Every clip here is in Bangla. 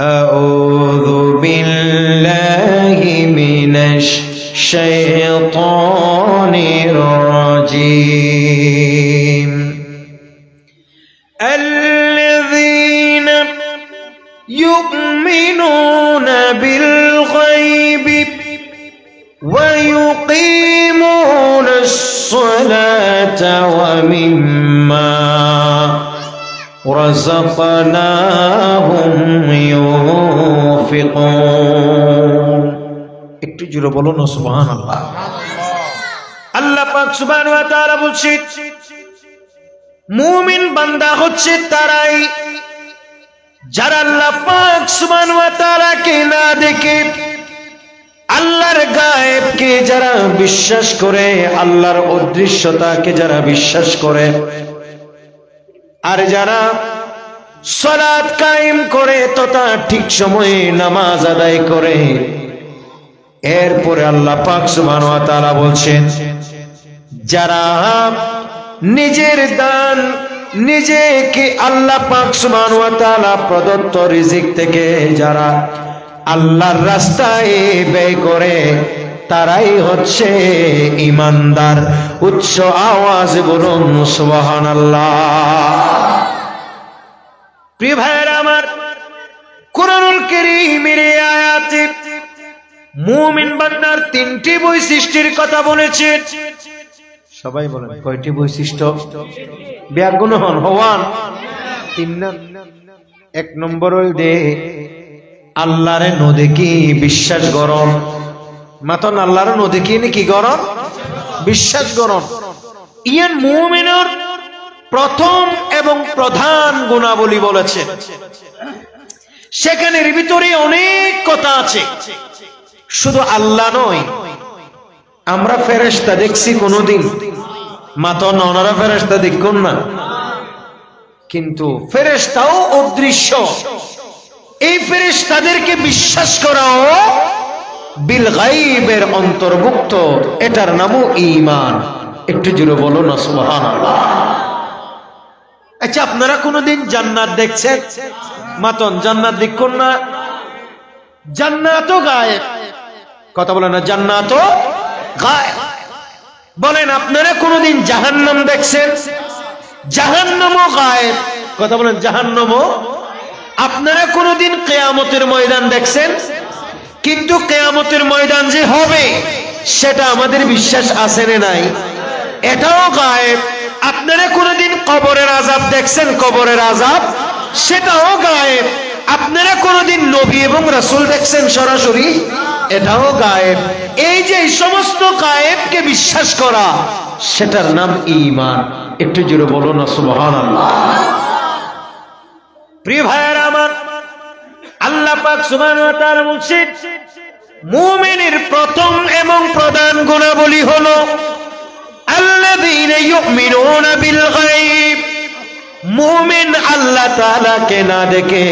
أعوذ بالله من الشيطان الرجيم الذين يؤمنون بالغيب ويقيمون الصلاة ومما رزقناهم ينفقون একটু জোরে বলুন সুবহানাল্লাহ। আল্লাহ পাক সুবহানাহু ওয়া তাআলা বলছেন মুমিন বান্দা হচ্ছে তারাই যারা আল্লাহ পাক সুবহানাহু ওয়া তাআলাকে না দেখে আল্লাহর গায়েবকে যারা বিশ্বাস করে, আল্লাহর অদৃশ্যতাকে যারা বিশ্বাস করে, আর যারা সালাত কায়েম করে তথা ঠিক সময়ে নামাজ আদায় করে। এরপরে আল্লাহ পাক সুবহানাহু ওয়া তাআলা বলছেন যারা নিজের দান নিজেকে আল্লাহ পাক সুবহানাহু ওয়া তাআলা প্রদত্ত রিজিক থেকে যারা আল্লাহর রাস্তায় ব্যয় করে তারাই হচ্ছে ঈমানদার। উচ্চ আওয়াজে বলুন সুবহানাল্লাহ। প্রিয় ভাইরা আমার, কুরআনুল কারীমের এই আয়াতে মুমিন বান্দার তিনটি বৈশিষ্ট্যের কথা বলেছে। সবাই বলেন কয়টি বৈশিষ্ট্য? ব্যাগুণ হওয়ান তিন না। এক নম্বর হইলে আল্লাহরে নদেকি বিশ্বাস গরম। মাতন আল্লাহরে নদেকি কি গরম? বিশ্বাস গরম। ইয়ান মুমিনের প্রথম এবং প্রধান গুণাবলী বলেছেন। সেখানের ভিতরে অনেক কথা আছে, শুধু আল্লাহ নয়। আমরা ফেরেশতা দেখছি কোনদিন? মাতন ওনারা ফেরেশতা দেখুন না, কিন্তু ফেরেশতাও অদৃশ্য। এই ফেরেশতাদেরকে বিশ্বাস করাও বিল গায়বের অন্তর্ভুক্ত। এটার নামও ঈমান। একটু জোরে বলো না সুবহানাল্লাহ। আচ্ছা, আপনারা কোনদিন জান্নাত দেখছেন? মাতন জান্নাত দেখুন না। জান্নাতও গায়েব। কথা বলেন না, জান্নাতও গায়েব। বলেন আপনারা কোনদিন জাহান্নাম দেখছেন? জাহান্নামও গায়েব। কথা বলেন জাহান্নামও। আপনারা কোনদিন কিয়ামতের ময়দান দেখছেন? কিন্তু কিয়ামতের ময়দান যে হবে সেটা আমাদের বিশ্বাস আছে না নাই? এটাও গায়েব। আপনারা কোনদিন কবরের আযাব দেখছেন? কবরের আযাব, সেটাও গায়েব। আপনারা কোনদিন নবী এবং রাসূল দেখছেন সরাসরি? এটাও গায়েব। এই যে সমস্ত গায়েবকে বিশ্বাস করা, সেটার নাম ঈমান। একটু জোরে বলো না সুবহানাল্লাহ। প্রিয় ভাইরা আমার, আল্লাহ পাক সুবহানাহু ওয়া তাআলা বলেন মুমিনের প্রথম এবং প্রধান গুণাবলী হলো আল্লাযীনা ইউমিনুনা বিল গায়ব। মুমিন আল্লাহ তাআলাকে না দেখে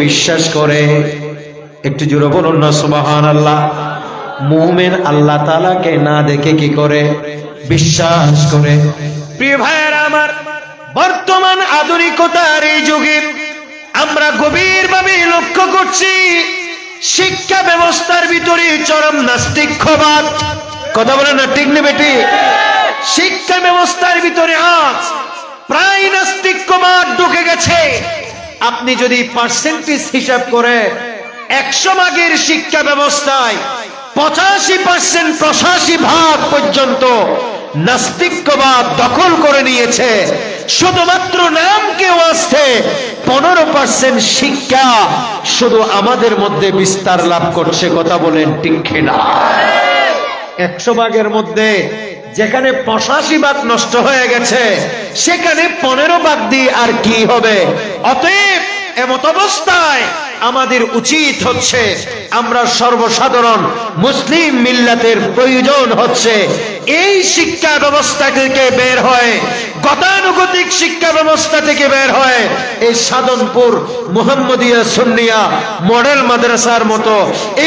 বিশ্বাস করে। একটু জোরে বলুন না সুবহানাল্লাহ। মুমিন আল্লাহ তাআলাকে না দেখে কি করে? বিশ্বাস করে। প্রিয় ভাইরা আমার, বর্তমান আধুনিকতার এই যুগে আমরা গভীরভাবে লক্ষ্য করছি শিক্ষা ব্যবস্থার ভিতরে চরম নাস্তিক্যবাদ। কথা বলেন না, ঠিক না বেটি? শিক্ষা ব্যবস্থার ভিতরে আজ প্রায় নাস্তিক্যবাদ ঢুকে গেছে। আপনি যদি পার্সেন্টেজ হিসাব করে 100 ভাগের শিক্ষা ব্যবস্থায় 85% 85% পর্যন্ত নাস্তিক্যবাদ দখল করে নিয়েছে। শুধুমাত্র নামকে ওয়াস্তে 15% শিক্ষা শুধু আমাদের মধ্যে বিস্তার লাভ করছে। কথা বলেন ঠিক কিনা? 100 ভাগের মধ্যে যেখানে 85 ভাগ নষ্ট হয়ে গেছে, সেখানে 15 ভাগ দিয়ে আর কি হবে? অতএব এমত অবস্থায় আমাদের উচিত হচ্ছে আমরা সর্বসাধারণ মুসলিম মিল্লাতের প্রয়োজন হচ্ছে এই শিক্ষা ব্যবস্থা থেকে বের হয়, গতানুগতিক শিক্ষা ব্যবস্থা থেকে বের হয় এই সাধনপুর মুহাম্মদিয়া সুন্নিয়া মডেল মাদ্রাসার মতো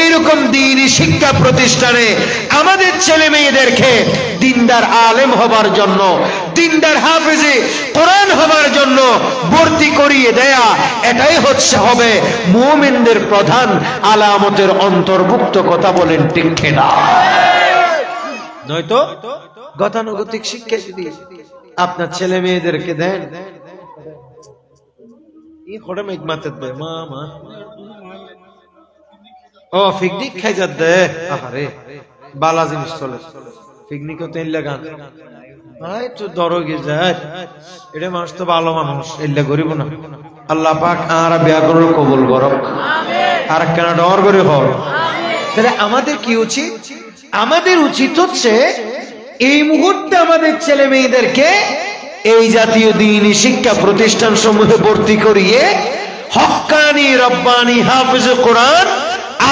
এইরকম দ্বীনি শিক্ষা প্রতিষ্ঠানে আমাদের ছেলে মেয়েদেরকে দিনদার আলেম হবার জন্য, দিনদার হাফেজে কোরআন হবার জন্য ভর্তি করিয়ে দেয়া, এটাই হবে মুমিনদের প্রধান আলামতের অন্তর্ভুক্ত। কথা বলেন ঠিক কিনা? নয়তো গতানুগতিক শিক্ষা যদি আপনার ছেলে মেয়েদেরকে দেন, ও পিকনিক খাই যা দে, আরে বালা জিনিস চলে পিকনিকও তেল লাগান একটু দরগে যায়, এটা মানুষ তো ভালো মানুষ, এল্লা করিব না। আল্লাহ পাক আর ব্যাকরণ কবুল করক, আর কেন ডর করে হল। তাহলে আমাদের কি উচিত? আমাদের উচিত হচ্ছে এই মুহূর্তে আমাদের ছেলে মেয়েদেরকে এই জাতীয় দ্বীনি শিক্ষা প্রতিষ্ঠান সমূহে ভর্তি করিয়ে হক্কানি রব্বানি হাফেজ কোরআন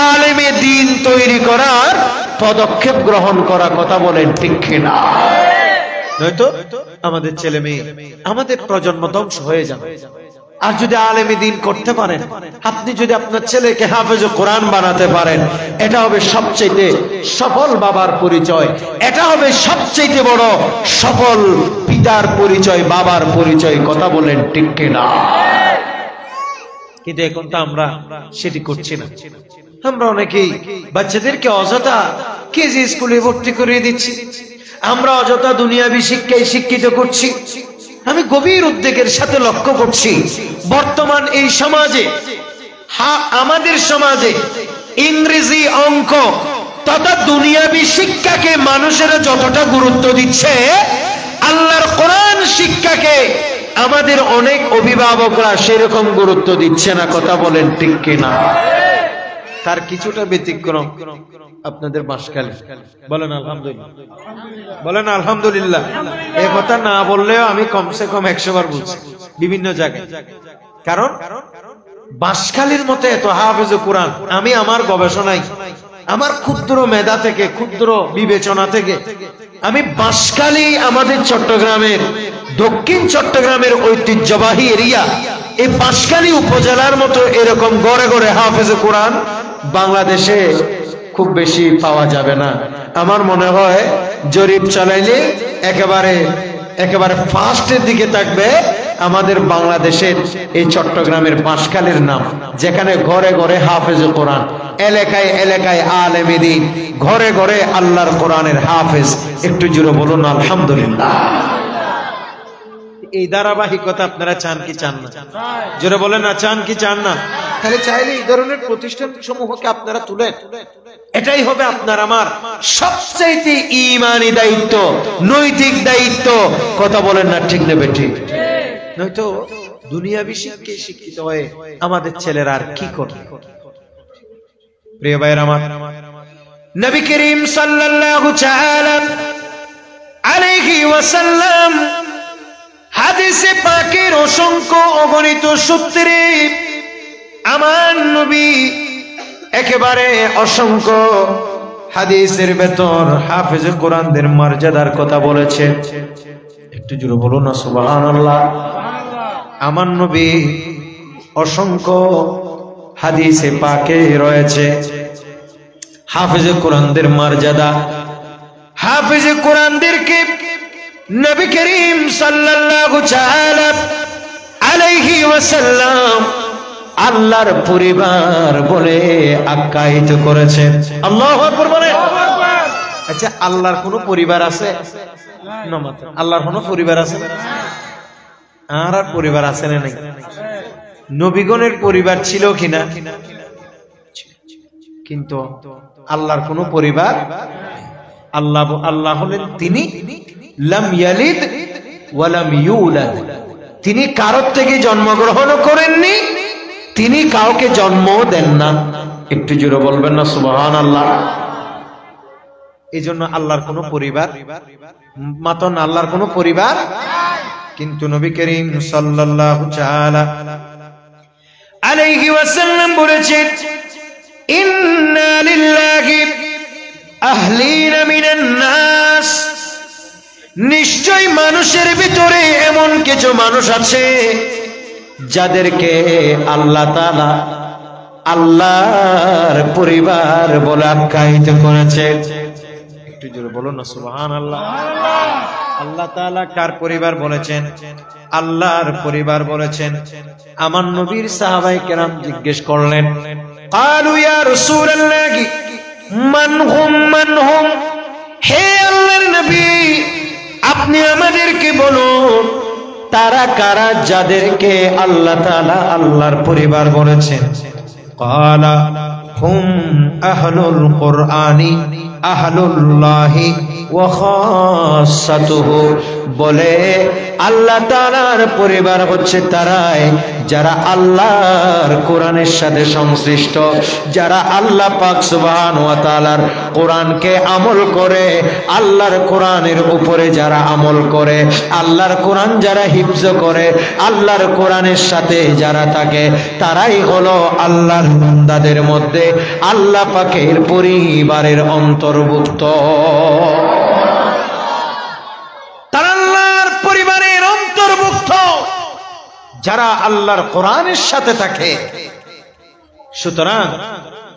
আলেমে দ্বীন তৈরি করার পদক্ষেপ গ্রহণ করা। কথা বলেন ঠিক কিনা? নয়তো আমাদের ছেলে মেয়ে, আমাদের প্রজন্ম ধ্বংস হয়ে যাবে। আর যদি আলেমে দ্বীন করতে পারেন, আপনি যদি আপনার ছেলেকে হাফেজ কোরআন বানাতে পারেন, এটা হবে সবচেয়ে সফল বাবার পরিচয়, এটা হবে সবচেয়ে বড় সফল পিতার পরিচয়, বাবার পরিচয়। কথা বলেন ঠিক কিনা? কিন্তু এখন তো আমরা সেটি করছি না। আমরা অনেকেই বাচ্চাদেরকে অযথা কেজি স্কুলে ভর্তি করিয়ে দিচ্ছি, আমরা অযথা দুনিয়াবি শিক্ষায় শিক্ষিত করছি। আমি গভীর উদ্বেগের সাথে লক্ষ্য করছি বর্তমান এই সমাজে, আমাদের সমাজে ইংরেজি, অঙ্ক তথা দুনিয়াবি শিক্ষাকে মানুষেরা যতটা গুরুত্ব দিচ্ছে, আল্লাহর কোরআন শিক্ষাকে আমাদের অনেক অভিভাবকরা সেরকম গুরুত্ব দিচ্ছে না। কথা বলেন ঠিক কিনা? তার কিছুটা ব্যতিক্রম আপনাদের বাঁশখালী। বলেন আলহামদুলিল্লাহ, বলেন আলহামদুলিল্লাহ। এ কথা না বললেও আমি কমসে কম 100 বার বলছি বিভিন্ন জায়গায়। কারণ বাঁশখালীর মতো এত হাফেজ কোরআন আমি আমার গবেষণায়, আমার ক্ষুদ্র মেধা থেকে, ক্ষুদ্র বিবেচনা থেকে আমি বাঁশখালী আমাদের চট্টগ্রামের, দক্ষিণ চট্টগ্রামের ঐতিহ্যবাহী এরিয়া, এই বাঁশখালী উপজেলার মতো এরকম গড়ে গড়ে হাফেজ কোরআন বাংলাদেশে খুব বেশি পাওয়া যাবে না। আমার মনে হয় জরিপ চালাইলে একেবারে ফার্স্টের দিকে থাকবে আমাদের বাংলাদেশের এই চট্টগ্রামের বাঁশখালীর নাম, যেখানে ঘরে ঘরে হাফেজ কোরআন, এলাকায় এলাকায় আলেম দ্বীন, ঘরে ঘরে আল্লাহর কোরআনের হাফেজ। একটু জোরে বলুন আলহামদুলিল্লাহ। এই ধারাবাহিকতা আপনারা চান কি চান না? জোরে বলেন না, চান কি চান না? তাহলে চাইলে এই ধরনের প্রতিষ্ঠান সমূহকে আপনারা তুলেন। এটাই হবে আপনার আমার সবচেয়ে ঈমানি দায়িত্ব, নৈতিক দায়িত্ব। কথা বলেন না ঠিক নেবে ঠিক? নয়তো দুনিয়াবি শিক্ষায় শিক্ষিত হয়ে আমাদের ছেলেরা আর কি করবে? প্রিয় ভাইয়ের আমার, নবী করিম সাল্লাল্লাহু তাআলা আলাইহি ওয়াসাল্লাম হাদিসে পাকের অসংখ্য অগণিত সূত্রে আমার নবী একেবারে অসংখ্য হাদিসের ভেতর হাফেজ কোরআনদের মর্যাদার কথা বলেছে। একটু জোরে বলুন না সুবহানাল্লাহ। আমার নবী অসংখ্য হাদিসে পাকে রয়েছে হাফেজ কোরআনদের মর্যাদা। হাফেজ কোরআনদেরকে নবী করিম সাল্লাল্লাহু তাআলা আলাইহি ওয়াসাল্লাম আল্লাহর পরিবার বলে আখ্যায়িত করেছেন। আল্লাহু আকবার বলেন। আচ্ছা, আল্লাহর কোন পরিবার আছে? আল্লাহর কোন পরিবার আছে? আর পরিবার আছে না? নাই। নবীগণের পরিবার ছিল কিনা? কিন্তু আল্লাহর কোন পরিবার, আল্লাহ হলেন তিনি লাম ইয়ালিদ ওয়া লাম ইউলাদ, তিনি কারোর থেকে জন্মগ্রহণ করেননি, তিনি কাউকে জন্মও দেন না। একটু জোরে বলবেন না সুবহানাল্লাহ। এই জন্য আল্লাহর কোন পরিবার মাতন, আল্লাহর কোন পরিবার। কিন্তু নবী করিম সাল্লাল্লাহু তাআলা আলাইহি ওয়াসাল্লাম বলেছেন, ইন্না লিল্লাহি আহলিনা মিনান নাস নিশ্চয় মানুষের ভিতরে এমন কিছু মানুষ আছে যাদেরকে আল্লাহ তাআলা আল্লাহর পরিবার বলে আখ্যায়িত করেছে। একটু জোরে বলুন না সুবহানাল্লাহ। আল্লাহ তাআলা কার পরিবার বলেছেন? আল্লাহর পরিবার বলেছেন। আমার নবীর সাহাবায়ে কেরাম জিজ্ঞেস করলেন, ক্বালু ইয়া রাসূলুল্লাহ মান হুম, হে আল্লাহর নবী আপনি আমাদেরকে বলুন তারা কারা যাদেরকে আল্লাহ তাআলা আল্লাহর পরিবার বলেছেন। ক্বালা হুম আহলুল কুরআনি আহলুল্লাহি ওয়া খাসাতুহু, বলে আল্লাহ তাআলার পরিবার হচ্ছে তারাই যারা আল্লাহর কোরআনের সাথে সংশ্লিষ্ট, যারা আল্লাহ পাক সুবহানাহু ওয়া তাআলার কোরআনকে আমল করে, আল্লাহর কোরআনের উপরে যারা আমল করে, আল্লাহর কোরআন যারা হিফজ করে, আল্লাহর কোরআনের সাথে যারা থাকে, তারাই হলো আল্লাহর বান্দাদের মধ্যে আল্লাহ পাকের পরিবারের অন্তর্ভুক্ত। তারা আল্লাহর পরিবারের অন্তর্ভুক্ত যারা আল্লাহর কোরআনের সাথে থাকে। সুতরাং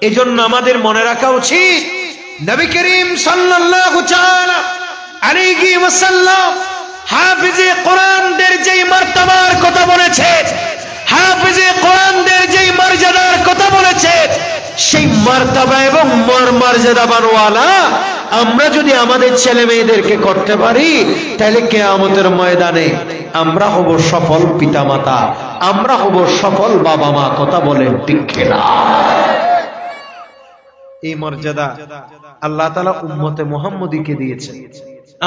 এজন্য আমাদের মনে রাখা উচিত নবী করিম সাল্লাল্লাহু তাআলা আলাইহি ওয়াসাল্লাম হাফিজে কোরআনদের যেই মর্তবার কথা বলেছে, হাফিজে কোরআনদের যেই মর্যাদার কথা বলেছে, সেই মর্তবা এবং মর্যাদাবানওয়ালা আমরা যদি আমাদের ছেলে মেয়েদেরকে করতে পারি, তাহলে কিয়ামতের ময়দানে আমরা হব সফল পিতামাতা, আমরা হব সফল বাবা মা। কথা বলেন ঠিক কিনা? এই মর্যাদা আল্লাহ তাআলা উম্মতে মুহাম্মদীকে দিয়েছেন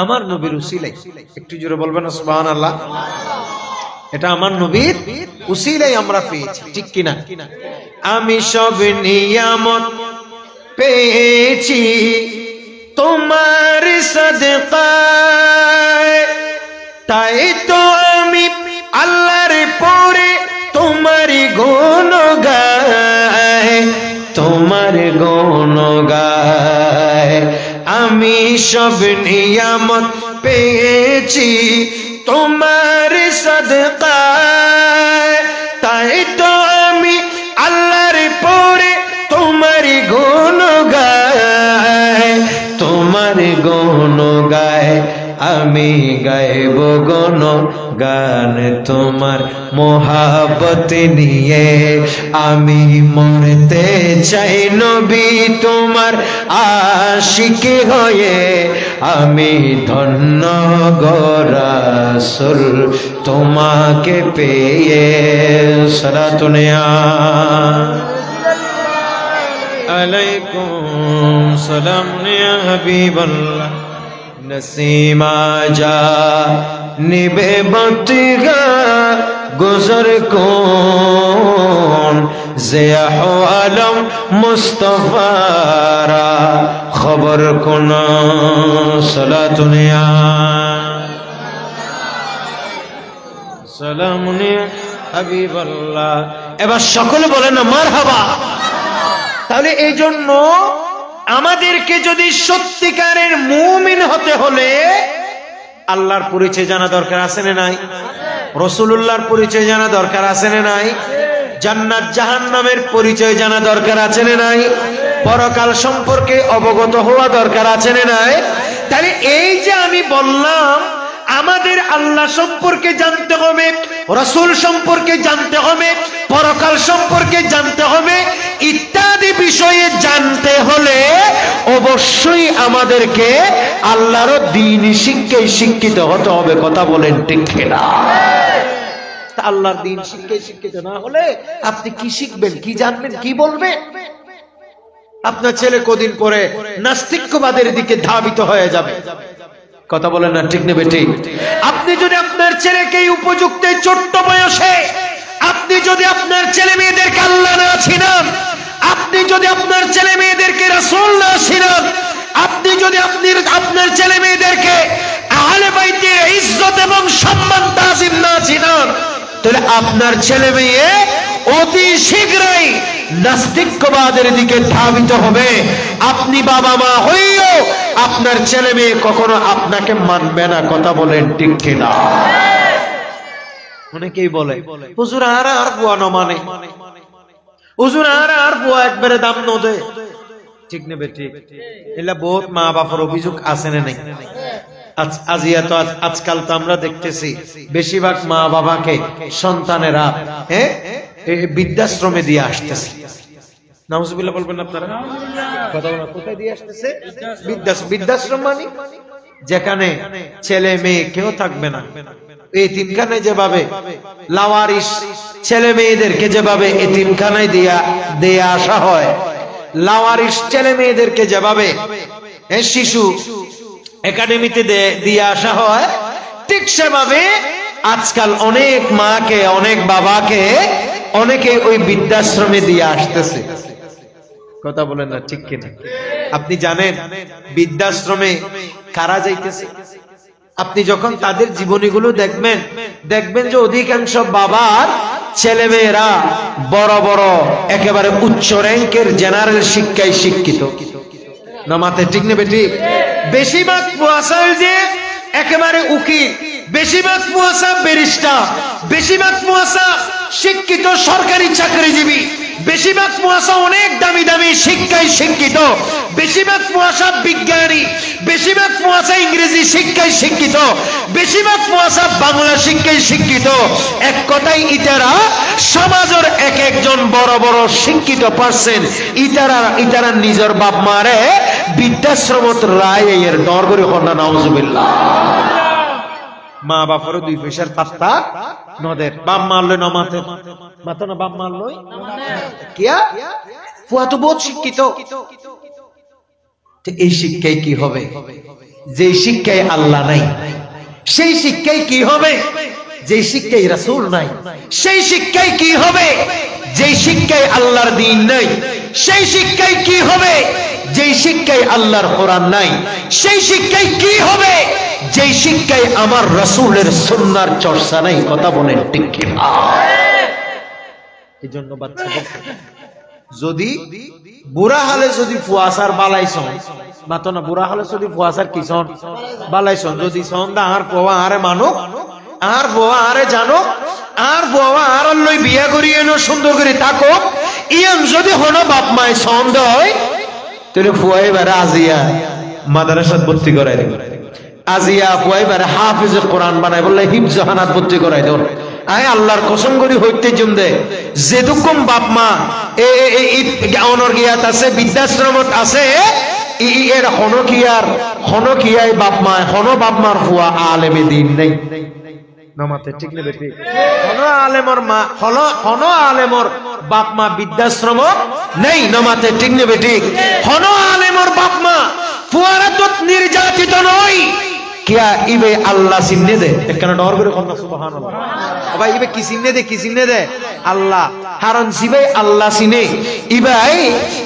আমার নবীর উসিলায়। একটু জোরে বলবেন না সুবহানাল্লাহ। এটা আমার নবীর উসিলায় আমরা পেয়েছি, ঠিক কিনা? আমি সব নিয়ামত পেয়েছি তোমার সাদকায়, তাই তো আমি আল্লাহর পরে তোমার গুণ গাই, তোমার গুণ গাই। আমি সব নিয়ামত পেয়েছি তোমার সাদকায়, তাই তো আমি আল্লাহর পরে তোমার গুণ গাই, তোমার গুণ গাই। আমি গাইব গুণ গান তোমার মোহাব্বত নিয়ে, আমি মরতে চাই নবী তোমার আশিক হয়ে। আমি ধন্য গো রাসূল তোমাকে পেয়ে। সালাতুন আলাইকুম সালাম ইয়া হাবিবাল্লাহ। नसीमा जा निबे बतिगा गुजर कौन ज़िया आलम मुस्तफारा खबर कौन। सलातुनिया सलामुनिया हबीबल्लाह। এবার সকলে বলেন না মারহাবা। তাহলে এই জন্য আমাদেরকে যদি সত্যিকারের মুমিন হতে হলে আল্লাহর পরিচয় জানা দরকার আছে না নাই? রাসূলুল্লাহর পরিচয় জানা দরকার আছে না নাই? জান্নাত জাহান্নামের পরিচয় জানা দরকার আছে না নাই? পরকাল সম্পর্কে অবগত হওয়া দরকার আছে না নাই? তাহলে এই যে আমি বললাম আমাদের আল্লাহ সম্পর্কে জানতে হবে, রাসূল সম্পর্কে জানতে হবে, পরকাল সম্পর্কে জানতে হবে, ইত্যাদি বিষয়ে জানতে হলে অবশ্যই আমাদেরকে আল্লাহর দ্বীনি শিক্ষায় শিক্ষিত হতে হবে। কথা বলেন ঠিক কিনা? আল্লাহর দ্বীন শিক্ষায় শিক্ষিত না হলে আপনি কি শিখবেন, কি জানবেন, কি বলবেন? আপনার ছেলে কদিন পরে নাস্তিক্যবাদের দিকে ধাবিত হয়ে যাবে। কথা বলেন না ঠিক নেবে ঠিক? আপনি যদি আপনার ছেলেকে উপযুক্ত ছোট্ট বয়সে আপনি যদি আপনার ছেলে মেয়েদেরকে আল্লাহ না চিনান, আপনি যদি আপনার ছেলে মেয়েদেরকে রাসূল না চিনান, আপনি যদি আপনার ছেলে মেয়েদেরকে আহলে বাইতের ইজ্জত এবং সম্মান তাজিম না চিনান, তাহলে আপনার ছেলে মেয়ে অতি শীঘ্রই নাস্তিক্যবাদের দিকে ধাবিত হবে। আপনি বাবা মা হইও আপনার ছেলে মেয়ে কখনো আপনাকে মানবে না। কথা বলেন ঠিক কিনা? অনেকেই বলে হুজুর আর বুয়া ন মানে, হুজুর আর বুয়া একবারে দাম ন দে। ঠিক নেবে ঠিক, এলা বহুত মা বাবার অভিযোগ আছে না নাই? আজকাল তো আমরা দেখতেছি বেশিরভাগ মা বাবাকে সন্তানেরা বৃদ্ধাশ্রমে দিয়ে আসতেছে। নাউজুবিল্লাহ বলবেন আপনারা? কথা বলা কোথায় দিয়ে আসতেছে? বৃদ্ধাশ্রম মানে যেখানে ছেলে মেয়ে কেউ থাকবে না। এতিমখানায় যেভাবে লাওয়ারিস ছেলে মেয়েদেরকে যেভাবে এতিমখানায় দিয়ে আসা হয়, লাওয়ারিস ছেলে মেয়েদেরকে যেভাবে শিশু একাডেমিতে দিয়ে আসা হয়, ঠিক সেভাবে আজকাল অনেক মাকে অনেক বাবাকে অনেকে ওই বৃদ্ধাশ্রমে দিয়ে আসতেছে। কথা বলেন না ঠিক কিনা? আপনি জানেন বৃদ্ধাশ্রমে কারা যাইতেছে? আপনি যখন তাদের জীবনীগুলো দেখবেন যে অধিকাংশ বাবার ছেলে মেয়েরা বড় বড় একেবারে উচ্চ র্যাঙ্কের জেনারেল শিক্ষায় শিক্ষিত। নামাতে ঠিক নেবে ঠিক? বেশিরভাগ পুয়াশাল যে একেবারে উকিল, বেশিরভাগ পুয়াশা ব্যারিস্টার, বেশিরভাগ পুয়াশা শিক্ষিত সরকারি চাকরিজীবী, বেশিরভাগ পুয়াশা অনেক দামি দামি শিক্ষায় শিক্ষিত, বেশিরভাগ পুয়াশা বিজ্ঞানী, বেশিরভাগ পুয়াশা ইংরেজি শিক্ষায় শিক্ষিত, বেশিরভাগ পুয়াশা বাংলা শিক্ষায় শিক্ষিত। এক কথায় ইতারা সমাজের এক একজন বড় বড় শিক্ষিত পার্সন ইতারা নিজের বাপ মারে বৃদ্ধাশ্রমত রায় এর ডর করে কন্যা। নাউজুবিল্লাহ। মা বাপেরও দুই পয়সার পাত্তা নদের। বাপ মারলে নমাতে মাতো না, বাপ মারলো কিয়া ফুয়া তো বহুত শিক্ষিত। এই শিক্ষায় কি হবে? যে শিক্ষায় আল্লাহ নাই সেই শিক্ষায় কি হবে? যে শিক্ষায় রাসূল নাই সেই শিক্ষায় কি হবে? যে শিক্ষায় আল্লাহর দ্বীন নাই সেই শিক্ষায় কি হবে? যে শিক্ষায় আল্লাহর কোরআন নাই সেই শিক্ষায় কি হবে? যে শিক্ষায় আমার রাসূলের সুন্নাহর চর্চা নাই। কথা বলেন ঠিক কি? এই জন্য বাচ্চাদের যদি বুড়া হালে যদি ফুয়াশার বালাইছন মাতো না, বুড়া হালে যদি ফুয়াশার কিছন বালাইছন, যদি সন্ধ্যা আর পোয়া আরে মানো আর বোয়া আরে জানো আর বোয়া আর লই বিয়া করিয়ে নো সুন্দর করে থাকো, ইয়ান যদি হনো বাপ মায় সন্দেহ হয় তাহলে ফুয়াই বারে আজিয়া মাদ্রাসাত ভর্তি করাই দেবে। আজিয়া ফুয়াই বারে হাফিজে কোরআন বানাই বললে হিফজহানাত ভর্তি করাই দেব। আয় আল্লাহর কসম করি হইতে জুমদে যেদুকুম বাপ মা অনর গিয়াত আছে বৃদ্ধাশ্রমত আছে এর হনো কিয়াই বাপ মা হনো বাপ মার ফুয়া আলেমে দিন নেই। নামাতে ঠিক নেবে ঠিক? হনো আলেমর মা হনো আলেমর বাপ মা বৃদ্ধাশ্রম নেই। নামাতে ঠিক নেবে ঠিক? হনো আলেমর বাপ মা ফুয়ারা তো নির্যাতিত নয়। কিয়া ইবে আল্লাহ চিহ্নে দে একখানা ডর করে কন্যা সুবহানাল্লাহ। ভাই ইবে কি চিহ্নে দে আল্লাহ। কারণ জিবে আল্লাহ চিনে, ইবাই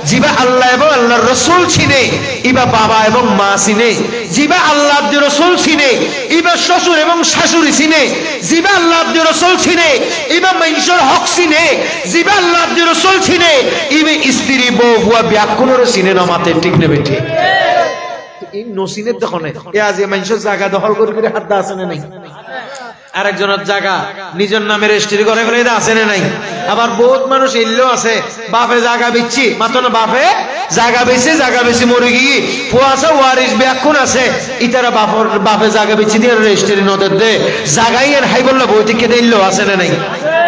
জিবা আল্লাহ এবং আল্লাহর রাসূল চিনে, ইবা বাবা এবং মা চিনে। জিবা আল্লাহ আব্দুর রাসূল চিনে, ইবা শ্বশুর এবং শাশুড়ি চিনে। জিবা আল্লাহ আব্দুর রাসূল চিনে, ইবা মানুষের হক চিনে। জিবা আল্লাহ আব্দুর রাসূল চিনে, ইবে স্ত্রী বউ হুয়া ব্যাকুলরে চিনে। নামাতে ঠিক নেবে ঠিক? এই নসিনের দখনে এ আজ মানুষের জায়গা দখল করে করে হাত আছে না নাই? আরেকজনের জায়গা নিজের নামে রেজিস্ট্রি করে ফেলে আছে না নাই? আবার বহুত মানুষ এলো আছে বাপে জায়গা বেচছি মাত্র না, বাপে জায়গা বেশি মরে গিয়ে ফুয়াশা ওয়ারিস ব্যাকুন আছে ইতারা বাপে জায়গা বেচি দিয়ে রেজিস্ট্রি নদের দে জায়গাই আর হাই বললো বই থেকে দিল আছে না নাই?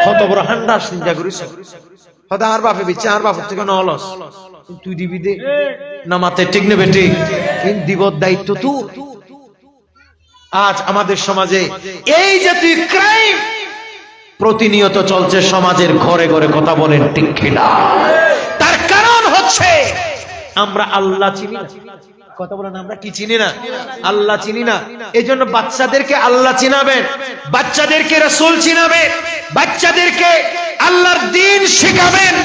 কত বড় হান্ডা চিন্তা করিস হয়তো আর বাপে বেচছে আর বাপের থেকে নলস তুই দিবি দে। নামাতে ঠিক নেবে ঠিক? দিব দায়িত্ব তুই। আজ আমাদের সমাজে এই জাতীয় ক্রাইম প্রতিনিয়ত চলছে সমাজের ঘরে ঘরে। কথা বলেন ঠিক কিনা? তার কারণ হচ্ছে আমরা আল্লাহ চিনি না। কথা বলেন আমরা কি চিনি না? আল্লাহ চিনি না। এই জন্য বাচ্চাদেরকে আল্লাহ চিনাবেন, বাচ্চাদেরকে রাসূল চিনাবেন, বাচ্চাদেরকে আল্লাহর দ্বীন শেখাবেন,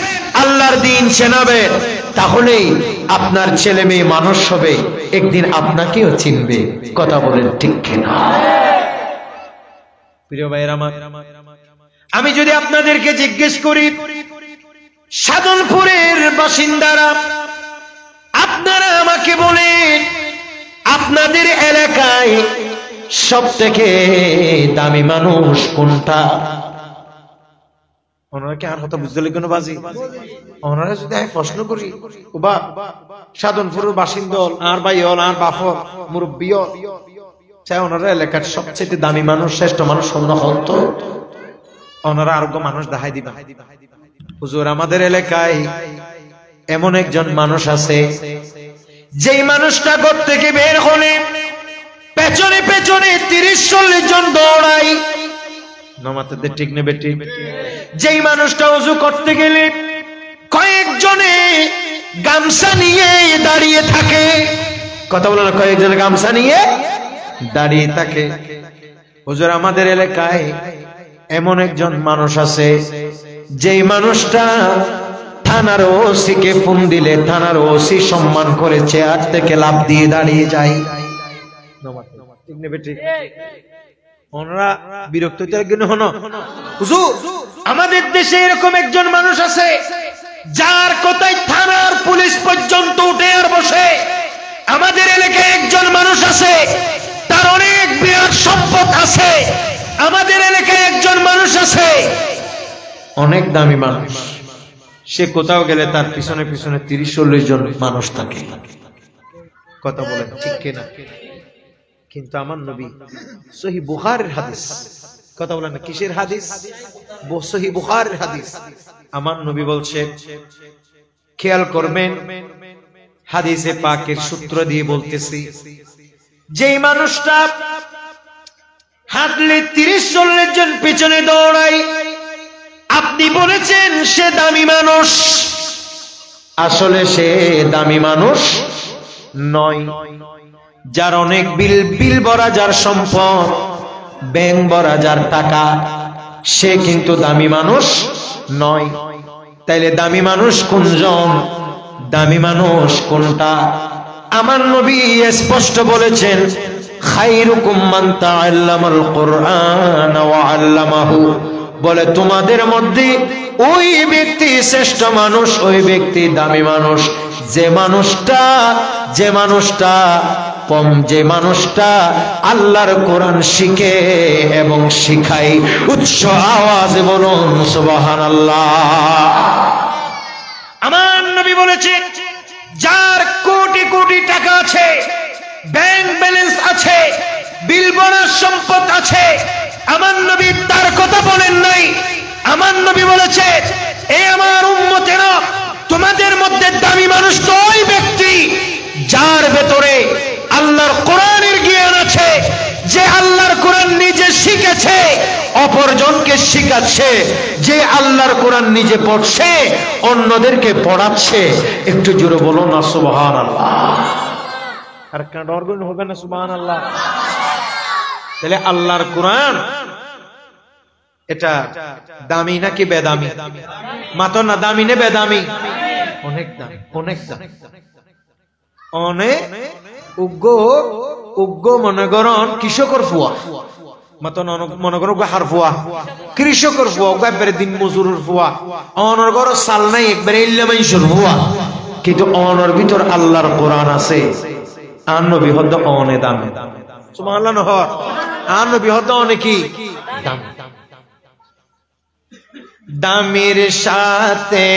আল্লাহর দ্বীন চেনাবেন। তাহলেই আপনার ছেলে মেয়ে মানুষ হবে, একদিন আপনাকেও চিনবে। কথা বলেন ঠিক কিনা? প্রিয় ভাইরা আমার, আমি যদি আপনাদেরকে জিজ্ঞেস করি সাধনপুরের বাসিন্দারা আপনারা আমাকে বলেন আপনাদের এলাকায় সবথেকে দামি মানুষ কোনটা? ওনারা কি আর কথা বুঝতে লিখেন বাজি? ওনারা যদি আমি প্রশ্ন করি বা সাধনপুরের বাসিন্দল আর ভাই হল আর বাফর মুরব্বী চাই ওনারা এলাকার সবচেয়ে দামি মানুষ শ্রেষ্ঠ মানুষ অন্য হল তো ওনারা আরোগ্য মানুষ দেখাই দিবা। হুজুর আমাদের এলাকায় এমন একজন মানুষ আছে যেই মানুষটা ঘর থেকে বের হলে পেছনে পেছনে 30-40 জন দৌড়াই। নমাতাদের ঠিক নেবে ঠিক। যেই মানুষটা ওযু করতে গেলে কয়েকজনে গামছা নিয়ে দাঁড়িয়ে থাকে। কথা বলো না, কয়েকজনে গামছা নিয়ে দাঁড়িয়ে থাকে। হুজুর আমাদের এলাকায় এমন একজন মানুষ আছে যেই মানুষটা থানার ওসিকে ফোন দিলে থানার ওসি সম্মান করে চেয়ার থেকে লাফ দিয়ে দাঁড়িয়ে যায়। ঠিক নেবে ঠিক। ওনারা বিরক্ত হুজুর আমাদের দেশে এরকম একজন মানুষ আছে যার কথায় থানার পুলিশ পর্যন্ত উঠে আর বসে। আমাদের এলাকায় একজন মানুষ আছে তার অনেক বিরাট সম্পদ আছে। আমাদের এলাকায় একজন মানুষ আছে অনেক দামি মানুষ, সে কোথাও গেলে তার পিছনে পিছনে 30-40 জন মানুষ থাকে। কথা বলেন ঠিক কিনা? কিন্তু আমার নবী সহিহ বুখারীর হাদিস, কথা বলেন না কিসের হাদিস? সহিহ বুখারীর হাদিস। আমার নবী বলছে, খেয়াল করবেন হাদিসে পাকের সূত্র দিয়ে বলতেছি, যেই মানুষটা হাঁটলে 30-40 জন পিছনে দৌড়ায় আপনি বলেছেন সে দামি মানুষ, আসলে সে দামি মানুষ নয়। যার অনেক বিল ভরা যার সম্পদ, ব্যাংক ভরা যার টাকা, সে কিন্তু দামি মানুষ নয়। তাইলে দামি মানুষ কোনজন? দামি মানুষ কোনটা? আমার নবী স্পষ্ট বলেছেন, খায়রুকুম মান তাআল্লামাল কুরআন ওয়া আল্লামাহু। বলে তোমাদের মধ্যে ওই ব্যক্তি শ্রেষ্ঠ মানুষ, ওই ব্যক্তি দামি মানুষ যে মানুষটা আল্লাহর কোরআন শিখে এবং শিখায়। উচ্চ আওয়াজে বলুন সুবহানাল্লাহ। আমার নবী বলেছে, যার কোটি কোটি টাকা আছে, ব্যাংক ব্যালেন্স আছে, বিল ভরার সম্পদ আছে, আমার নবী তার কথা বলেন নাই। আমার নবী বলেছে, এ আমার উম্মতেরা, তোমাদের মধ্যে দামি মানুষ তো ওই ব্যক্তি যার ভেতরে আল্লাহর কোরআনের জ্ঞান আছে, যে আল্লাহর কোরআন নিজে শিখেছে, অপরজনকে শিখাচ্ছে, যে আল্লাহর কোরআন নিজে পড়ছে, অন্যদেরকে পড়াচ্ছে। একটু জোরে বলুন না সুবহানাল্লাহ। আর কেন ডর হবে না সুবহানাল্লাহ? তাহলে আল্লাহর কোরআন এটা দামি নাকি বেদামি? মাত্র না দামি না বেদামি? অনেক দামি, অনেক দামি, অনেক উগ্র মনে করুন কৃষকর ফুয়া, মাত্র মনে করো হার ফুয়া, কৃষকর ফুয়া, একবারে দিন মজুরের ফুয়া, অনর ঘর সাল নাই, একবারে ইল্লামাইশুর ফুয়া। কিন্তু অনর ভিতর আল্লাহর কোরআন আছে। আর নবী হদ্দ অনে দামি, সুবহানাল্লাহ নহর। আর নবী হদ্দ অনে কি দামি। দামির সাথে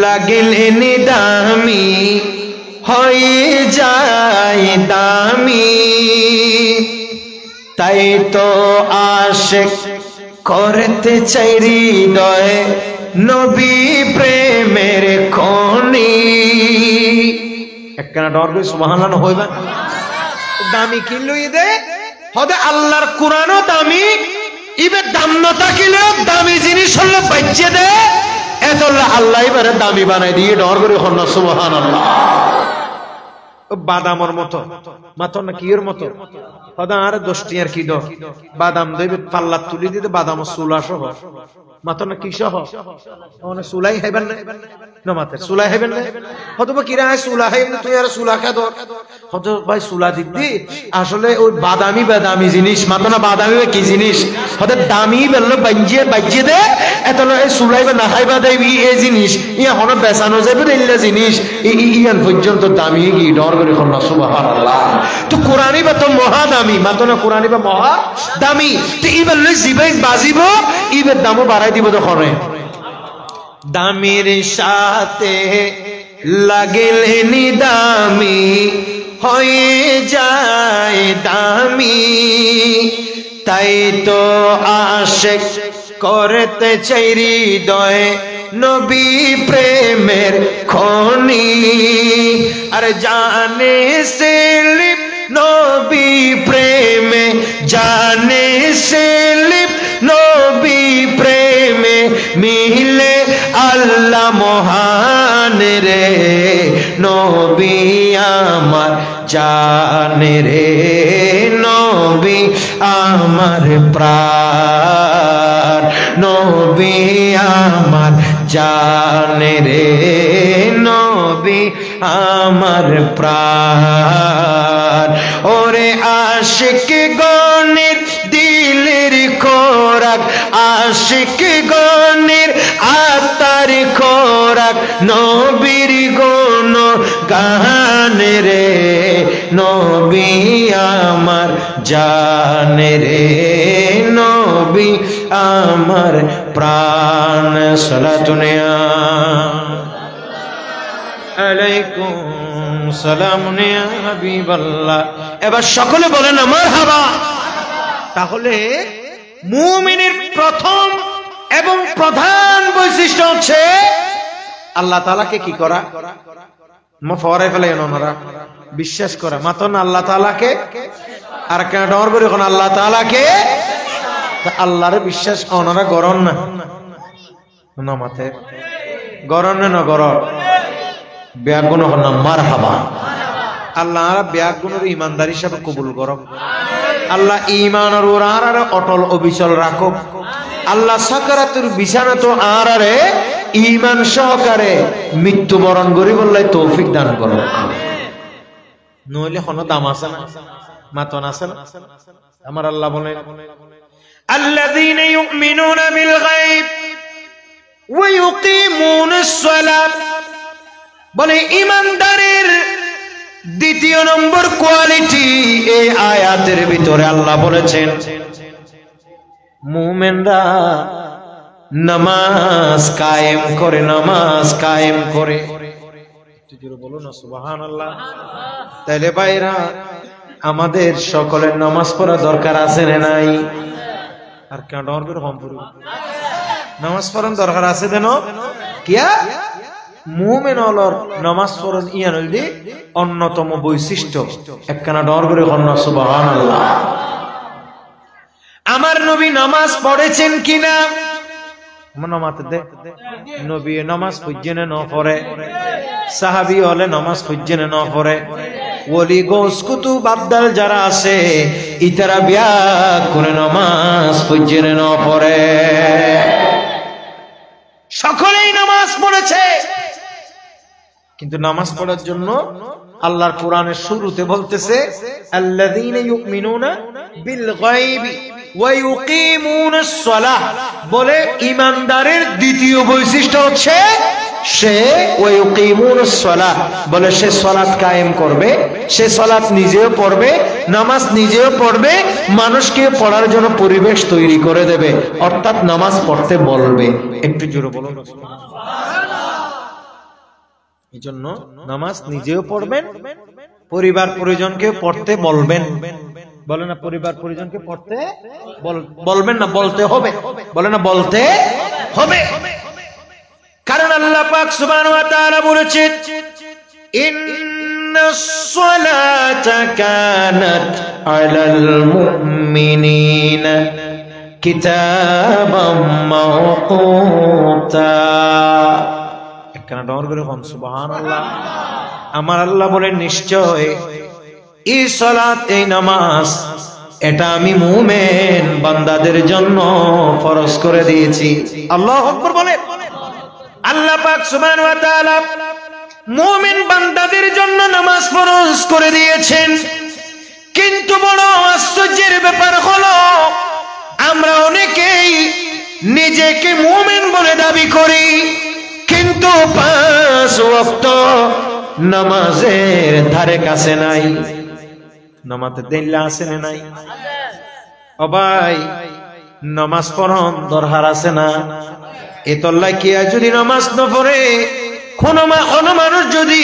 লাগিলেন দামি, হয়ে যায় দামি। তাই তো আশিক করতে চাই হৃদয় নবী প্রেমের খনি। একখানা ডর করে সুবহানাল্লাহ হইবা। দামি কিনলো দে হদে আল্লাহর কোরআনও দামি, ইবে দাম না থাকিলেও দামি জিনিস হলে বাচ্চে দে, এত আল্লাহ এবারে দামি বানাই দিয়ে ডর করে হল সুবহানাল্লাহ। বাদামর মতো মাত্র না কিয়ের মতো হদা আর 10 টিয়ার কি দো বাদাম দেবে পাল্লা তুলি দিতে বাদাম চুলা সহ মাত্র না কি সহ মানে চুলাই খাইবেন না মাত্র চুলাই খাইবেন না হয়তো বা কিরা চুলা খাইবেন তুই আর চুলা খা দর হয়তো ভাই চুলা দিবি আসলে ওই বাদামি জিনিস মাত্র না বাদামি কি জিনিস হয়তো দামি বেললো বাজিয়ে দে এত চুলাইবা না খাইবা দেবি এই জিনিস ইয়া হন বেচানো যাবে এলা জিনিস ইয়ান পর্যন্ত দামি কি ডর করে খন্না সুবহানাল্লাহ। তো কোরআনই বা তো মহা দামি মাতো না কোরআনই বা মহা দামি। তো এবার লই জিবাই বাজিব ইবের দামও বাড়াই দিব তখন দামির সাথে লাগলেনি দামি হয়ে যায় দামি। তাই তো আশিক করতে চাই হৃদয় নবী প্রেমের খনি। আর জানে সেলিপ নবী প্রেমে জানে সেলিপ নবী প্রেমে মিলে আল্লাহ মহান রে নবী আমার জান রে নবী আমার প্রাণ নবী আমার জান রে নবী আমার প্রাণ। ওরে আশিক গণের দিলের খোরাক আশিক গণের আত্মার খোরাক নবীর গুণ গান রে নবী আমার জান রে নবী আমার প্রাণ। সালাতুনিয়া আলাইকুম সালাম ইয়া হাবিবাল্লাহ। এবার সকলে বলেন না মারহাবা। তাহলে মুমিনের প্রথম এবং প্রধান বৈশিষ্ট্য হচ্ছে আল্লাহ তাআলাকে কি করা ফরাই ফেলে ওনারা বিশ্বাস করা মাত্র না আল্লাহ তাআলাকে আর কেন ডর করে এখন আল্লাহ তাআলাকে আল্লাহরে বিশ্বাস ওনারা গরম না না মাথে গরম না গরম ব্যাগুণ না মারহাবা। আল্লাহ ব্যাগুণের ইমানদার হিসাবে কবুল করো। আল্লাহ ঈমানের ওরারে অটল অবিচল রাখো। আল্লাহ সাকারাতুর বিছানা তো আরারে ঈমান সহকারে মৃত্যুবরণ করি বললে তৌফিক দান করো। নইলে কোনো দাম আছে না মাতন আছে না। আমার আল্লাহ বলেন আল্লাযীনা ইউমিনুনা বিল গায়ব ওয়া ইউকিমুনাস সালাত। বলে ঈমানদারের দ্বিতীয় নম্বর কোয়ালিটি এই আয়াতের ভিতরে আল্লাহ বলেছেন মুমিনরা নামাজ কায়েম করে নামাজ কায়েম করে। বলো না সুবহানাল্লাহ। তাইলে ভাইরা আমাদের সকলের নামাজ পড়া দরকার আছে না নাই? আর কেন ডর করে কম পড়ব নামাজ পড়ার দরকার আছে দেন কিয়া মুমিন হলর নামাজ পড়া ইয়ান হইলে অন্যতম বৈশিষ্ট্য। একখানা ডর করে কন্যা সুবহানাল্লাহ। আমার নবী নামাজ পড়েছেন কিনা? আমার নামাতে দে নবী নামাজ পড়ছেন না পড়ে সাহাবী হলে নামাজ পড়ছেন না পড়ে ওলি গোস কুতুব আব্দাল যারা আছে ইতারা বিয়া করে নামাজ পড়ছেন না পড়ে। সকলেই নামাজ পড়েছে কিন্তু নামাজ পড়ার জন্য আল্লাহর কোরআনের শুরুতে বলতেছে আল্লাযীনা ইউমিনুনা বিল গায়বি ওয়া ইউকিমুনাস সালাহ। বলে ঈমানদারের দ্বিতীয় বৈশিষ্ট্য হচ্ছে সে ওয়া ইউকিমুনাস সালাহ বলে সে সালাত কায়েম করবে, সে সালাত নিজেও পড়বে, নামাজ নিজেও পড়বে, মানুষকে পড়ার জন্য পরিবেশ তৈরি করে দেবে, অর্থাৎ নামাজ পড়তে বলবে। একটু জোরে বলুন এই জন্য নামাজ নিজেও পড়বেন, পরিবার পরিজনকে পড়তে বলবেন। বলে না পরিবার পরিজনকে পড়তে বলবেন না বলতে হবে। বলে না বলতে হবে। কারণ আল্লাহ পাক সুবহানাহু ওয়া তাআলা বলেছেন ইন্নাস সালাতা কানাত আলাল মুমিনিনা কিতাবাম মাওকুতা। কেন ডর করে কোন সুবহানাল্লাহ। আমার আল্লাহ বলেন নিশ্চয় এই সালাত এই নামাজ এটা আমি মুমিন বান্দাদের জন্য ফরজ করে দিয়েছি। আল্লাহু আকবার বলে। আল্লাহ পাক সুবহানাহু ওয়া তাআলা মুমিন বান্দাদের জন্য নামাজ ফরজ করে দিয়েছেন। কিন্তু বড় আশ্চর্যের ব্যাপার হলো আমরা অনেকেই নিজেকে মুমিন বলে দাবি করি, কিন্তু 5 ওয়াক্ত নামাজের ধারে কাছে নাই। নামাজের দিল্লা আছে না নাই? ও ভাই, নামাজ পড়ন দরকার আছে না? এতল্লাই কি যদি নামাজ ন পড়ে, কোন মানুষ যদি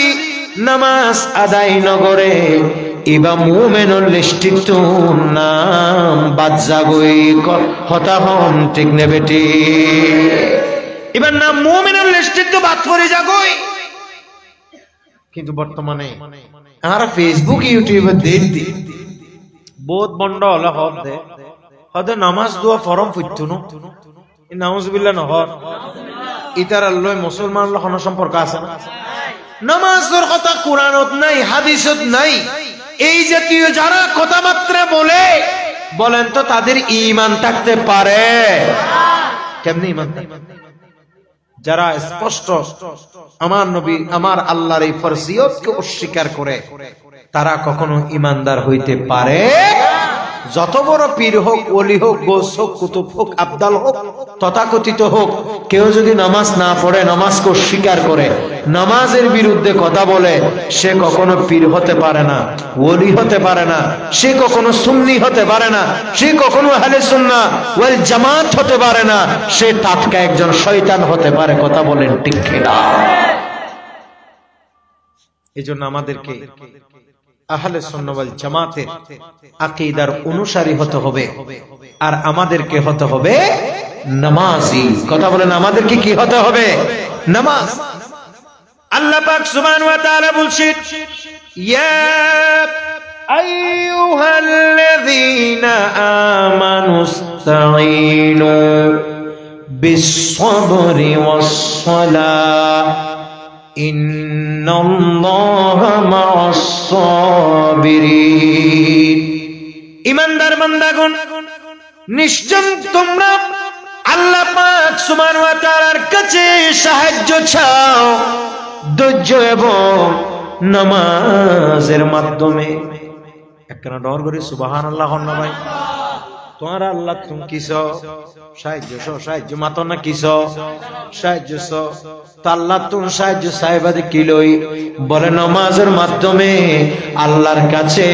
নামাজ আদায় ন করে, এবার মুমিনুল লিস্টিত নাম বাদ যাগই হতা হন, ঠিক নে বেটি? এবার নাম মুমিনুল লিস্টিত বাদ পড়ে যাগই। কিন্তু বর্তমানে আর ফেসবুক ইউটিউবে দেন দি বহুত বন্ড হলে হদে নামাজ দোয়া ফরম ফুটতুনো নাউজুবিল্লাহ নহর ইতার আল্লাহ মুসলমান লখন সম্পর্ক আছে না? নামাজের কথা কোরআনত নাই, হাদিসত নাই। এই জাতীয় যারা কথাবার্তা বলেন তো তাদের ঈমান থাকতে পারে? কেমনে ঈমান থাকবে? যারা স্পষ্ট আমার নবী আমার আল্লাহর এই ফরজিয়তকে অস্বীকার করে, তারা কখনো ঈমানদার হইতে পারে? যত বড় পীর হোক, ওলি হোক, গোস হোক, কুতুব হোক, আবদাল হোক, তথাকথিত হোক, কেউ যদি নামাজ না পড়ে, নামাজকে অস্বীকার করে, নামাজের বিরুদ্ধে কথা বলে, সে কখনো পীর হতে পারে না, ওলি হতে পারে না, সে কখনো সুন্নি হতে পারে না, সে কখনো আহলে সুন্নাহ ওয়াল জামাত হতে পারে না, সে টাটকা একজন শয়তান হতে পারে। কথা বলেন ঠিক কিনা? এজন্য আমাদেরকে আহলে সুন্নাহ ওয়াল জামাতের আকীদার অনুসারী হতে হবে, আর আমাদেরকে হতে হবে নামাজি। কথা বলেন, আমাদেরকে কি হতে হবে? নামাজ। আল্লাহ পাক সুবহানাহু ওয়া তাআলা বলছেন, ইয়া আইয়ুহাল্লাযীনা আমানুস্তাঈনু বিস-সাবরি ওয়াস-সালাহ ইন্নাল্লাহা মা'আস-সাবিরিন। ঈমানদার বান্দাগণ, নিশ্চয় তোমরা আল্লাহ পাক সুবহানাহু ওয়া তাআলার কাছে সাহায্য চাও ধৈর্য এবং নামাজের মাধ্যমে। একখানা ডর করে সুবহানাল্লাহ হন না ভাই। তোমার আল্লাহ তুমি কিস সাহায্য মাতো না কিস সাহায্য আল্লাহ তুমি সাহায্য সাহেবাদে কিলই বলে নামাজের মাধ্যমে আল্লাহর কাছে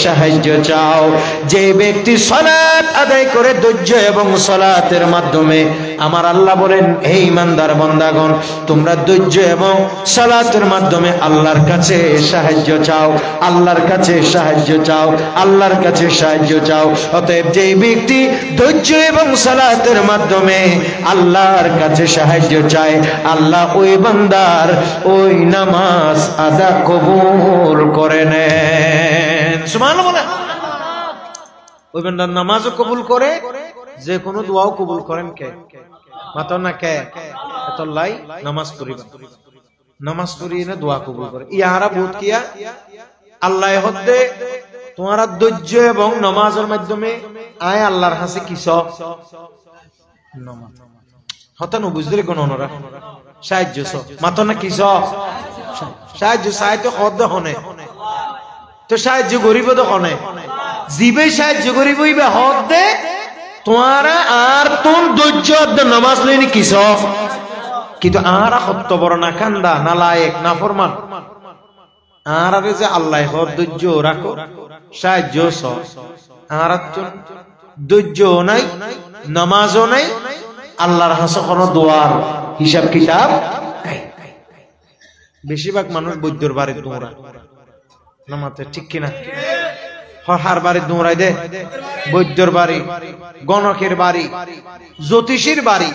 সাহায্য চাও। যে ব্যক্তি সালাত আদায় করে ধৈর্য এবং সালাতের মাধ্যমে, আমার আল্লাহ বলেন, হে ঈমানদার বান্দাগণ, তোমরা ধৈর্য এবং সালাতের মাধ্যমে আল্লাহর কাছে সাহায্য চাও, আল্লাহর কাছে সাহায্য চাও, আল্লাহর কাছে সাহায্য চাও। অতএব যে ব্যক্তি ধৈর্য এবং সালাতের মাধ্যমে আল্লাহর কাছে সাহায্য চায়, আল্লাহ ওই বান্দার ওই নামাজ আদা কবুল করে নেন। সুবহানাল্লাহ বলেন। ওই বান্দার নামাজও কবুল করে, যে কোনো দোয়াও কবুল করেন। কে মাতো না? কে এতলাই নামাজ পড়িবা, নামাজ পড়ি না দোয়া কবুল করে। ইহারা বহুত কিয়া আল্লাহ হদ্দে তোমার ধৈর্য এবং নামাজের মাধ্যমে আয় আল্লাহর কাছে কিস নামাজ হতানো বুঝলে কোন ওনারা সাহায্য মাতো না কিস সাহায্য সাহায্য হদ্দ হনে তো সাহায্য গরিব তো হনে জিবে সাহায্য গরিব হইবে হদ্দে তোমারা আর তোর ধৈর্য নামাজ লইনি কিস। কিন্তু আরা সত্য বড় না কান্দা না লায়েক না ফরমান আর যে আল্লাহ ধৈর্য রাখো সাহায্য আর ধৈর্য নাই নামাজও নাই আল্লাহর হাসে কোনো দোয়ার হিসাব কিতাব নাই। বেশিরভাগ মানুষ বৈদ্যর বাড়ি দৌড়া নামাতে ঠিক কিনা হার বাড়ি দৌড়াই দে বৈদ্যর বাড়ি গণকের বাড়ি জ্যোতিষীর বাড়ি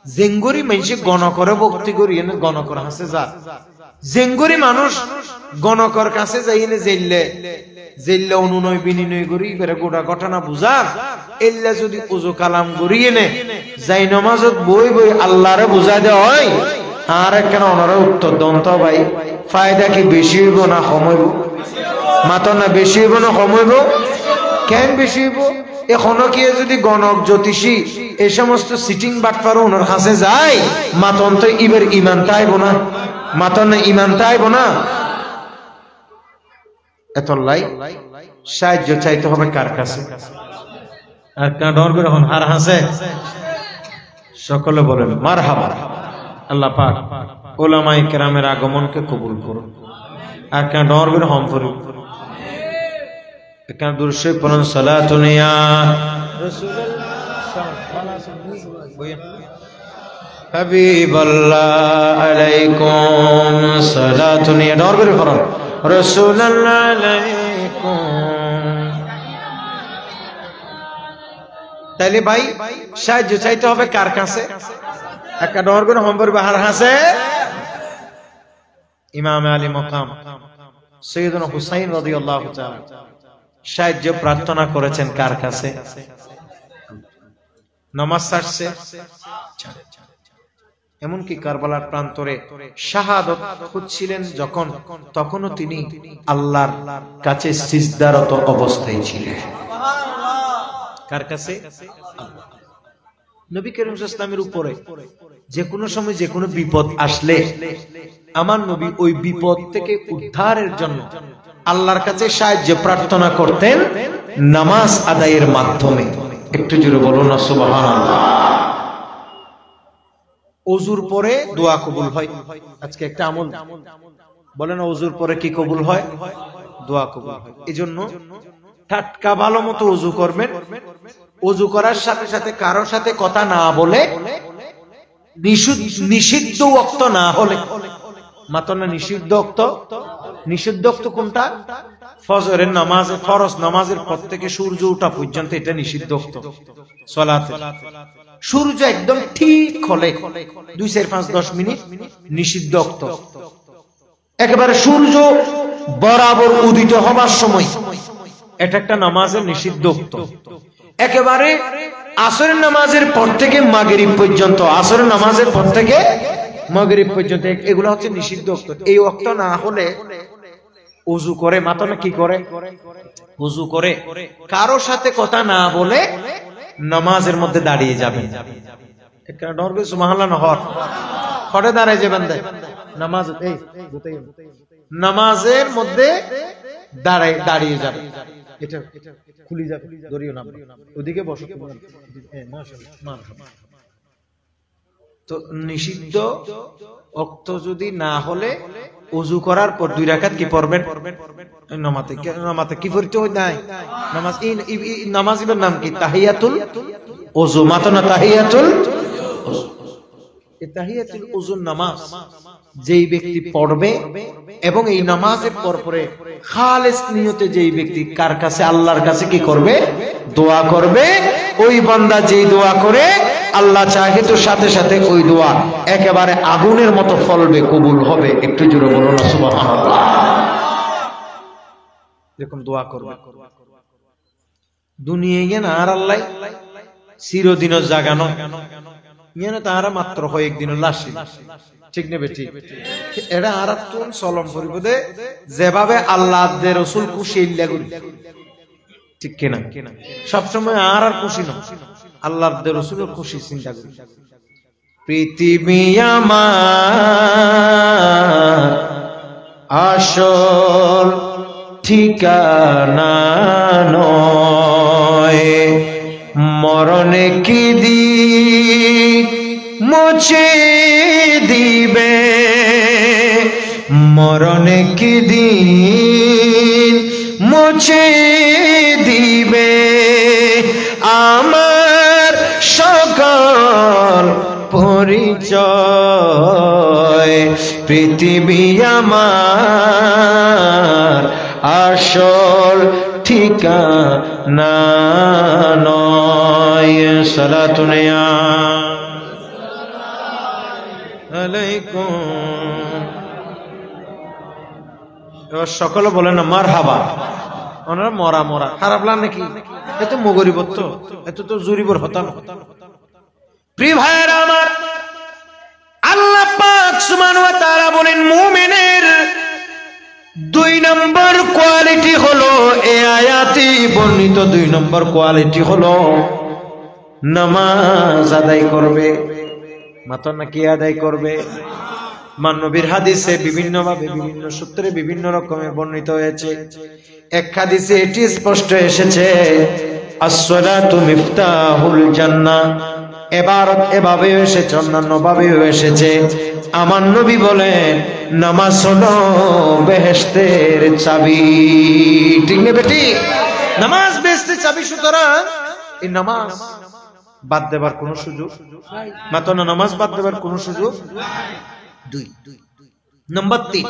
জেঙ্গুরি মানুষে গণ করে ভক্তি করি এনে গণকর হাসে যা জেঙ্গুরি মানুষ গণকর কাছে যাই এনে জেললে জেললে অনুনয় বিনিময় করি বেড়ে গোটা ঘটনা বুঝা এল্লা যদি পুজো কালাম করি এনে যাই নমাজত বই বই আল্লাহরে বুঝাই দে হয় আর একখানা ওনারা উত্তর দন্ত ভাই ফায়দা কি বেশি হইব না কম হইব মাতো না বেশি হইব না কম হইব কেন বেশি হইব এখনো কি যদি গণক জ্যোতিষী এই সমস্ত সিটিং বাটপারো ওনার কাছে যায় মাতন তো ইবের ইমানটা আইব না মাতন না ইমানটা আইব না। এতলাই সাহায্য চাইতে হবে কার কাছে? আর কাঁডর করে হন হার হাসে সকলে বলেন মারহাবা। আল্লাহ পাক উলামায়ে কেরামের আগমনকে কবুল করুন আর কাঁডর করে হম করুন। এখানে দুরূদ পড়ুন সালাতুন ইয়া হাবিবাল্লাহ আলাইকুম সালাতুন ইয়া ডর করে পড়ুন রাসূলুল্লাহ আলাইকুম। তাইলে ভাই সাহায্য চাইতে হবে কার কাছে? একটা ডর করে হম্বর বাহার হাসে ইমাম আলী মাকাম সৈয়দনা হুসাইন রাদিয়াল্লাহু তাআলা সাহায্য প্রার্থনা করেছেন কার কাছে? নামাজ ছাড়ছে, এমনকি কারবালার প্রান্তরে শাহাদত খুঁজছিলেন যখন, তখনও তিনি আল্লাহর কাছে সিজদারত অবস্থায় ছিলেন। কার কাছে? নবী করিম সাল্লাল্লাহু আলাইহি ওয়াসাল্লামের উপরে যে কোনো সময় যে কোনো বিপদ আসলে আমার নবী ওই বিপদ থেকে উদ্ধারের জন্য আল্লাহর কাছে সাহায্য প্রার্থনা করতেন নামাজ আদায়ের মাধ্যমে। একটু জোরে বলুন না সুবহানাল্লাহ। ওযুর পরে দোয়া কবুল হয়। আজকে একটা আমল বলেন, ওযুর পরে কি কবুল হয়? দোয়া কবুল হয়। এজন্য টাটকা ভালো মতো ওযু করবেন। ওযু করার সাথে সাথে কারোর সাথে কথা না বলে, নিষিদ্ধ ওয়াক্ত না হলে, মাত্র না নিষিদ্ধ ওয়াক্ত। নিষিদ্ধ ওয়াক্ত কোনটা? ফজরের নামাজ, ফরজ নামাজের পর থেকে সূর্য ওঠা পর্যন্ত এটা নিষিদ্ধ ওয়াক্ত সালাতে। সূর্য একদম ঠিক হলে 2, 4, 5, 10 মিনিট নিষিদ্ধ ওয়াক্ত। একেবারে সূর্য বরাবর উদিত হবার সময় এটা একটা নামাজের নিষিদ্ধ ওয়াক্ত। একেবারে আসরের নামাজের পর থেকে মাগরিব পর্যন্ত, আসরের নামাজের পর থেকে মাগরিব পর্যন্ত এগুলো হচ্ছে নিষিদ্ধ ওয়াক্ত। এই ওয়াক্ত না হলে ওযু করে, মাত্র না কি করে? ওযু করে কারোর সাথে কথা না বলে নামাজের মধ্যে দাঁড়িয়ে যাবেন। একটা ডরবে সুবহানাল্লাহ নহর খড়ে দাঁড়ায় যাবেন নামাজ, এই নামাজের মধ্যে দাঁড়িয়ে যাবেন। এটা খুলি যাবে, ধরিও না, ওদিকে বসো। তো নিষিদ্ধ ওয়াক্ত যদি না হলে ওযু করার পর 2 রাকাত কি পড়বেন? নামাতে কি পড়তে হয়? নাই নামাজ, নামাজের নাম কি? তাহিয়াতুল ওযু। মাত্র না তাহিয়াতুল ওযু। এই তাহিয়াতুল ওযুর নামাজ যেই ব্যক্তি পড়বে এবং এই নামাজের পরে খালেস নিয়তে যেই ব্যক্তি কার কাছে? আল্লাহর কাছে কি করবে? দোয়া করবে। ওই বান্দা যেই দোয়া করে আল্লাহ চাহে তো সাথে সাথে ওই দোয়া একেবারে আগুনের মতো ফলবে, কবুল হবে। একটু জোরে বলুন না সুবহানাল্লাহ। এরকম দোয়া করবে। দুনিয়ায় গেন আর আল্লাহ চিরদিন জাগানো ইয়ে তাহারা মাত্র হয় একদিন লাশি, ঠিক নেবে? ঠিক। এটা আর তুন চলম করিব দে যেভাবে আল্লাহ দে রাসূল খুশি ইল্লা করি, ঠিক কিনা? সবসময় আর খুশি না, আল্লাহর দে রাসূলের খুশি চিন্তা করি। পৃথিবী আমার আসল ঠিকানা নয়, মরণে কি দিন মুছে দিবে, মরণে কি দিন মুছে দিবে আমার সকল পরিচয়। পৃথিবী আমার আসল ঠিকানা নয়। সালাতুন আলাইকুম। এবার সকলে বলেন না মারহাবা। ওনারা মরা মরা খারাপ লাগে নাকি? এত মগরিবত তো, এত তো জুরিবর হতাম। প্রিয় ভাইয়েরা আমার, আল্লাহ পাক সুবহানাহু ওয়া তাআলা বলেন মুমিনের 2 নম্বর কোয়ালিটি হলো, এই আয়াতে বর্ণিত 2 নম্বর কোয়ালিটি হলো নামাজ আদায় করবে। মাত্র না কি আদায় করবে? নবীর হাদিসে বিভিন্ন ভাবে বিভিন্ন সূত্রে বিভিন্ন রকমের বর্ণিত হয়েছে। এক হাদিসে এটি স্পষ্ট এসেছে আসসালাতু মিফতাহুল জান্নাহ। এবারত এভাবে এসেছে, অন্যান্য ভাবেও এসেছে। আমার নবী বলেন নামাজ হলো বেহেশতের চাবি। ঠিক না বেটি? নামাজ বেহেশতের চাবি। সুতরাং এই নামাজ বাদ দেবার কোন সুযোগ মাত্র না, নামাজ বাদ দেবার কোন সুযোগ। দুই নম্বর 3,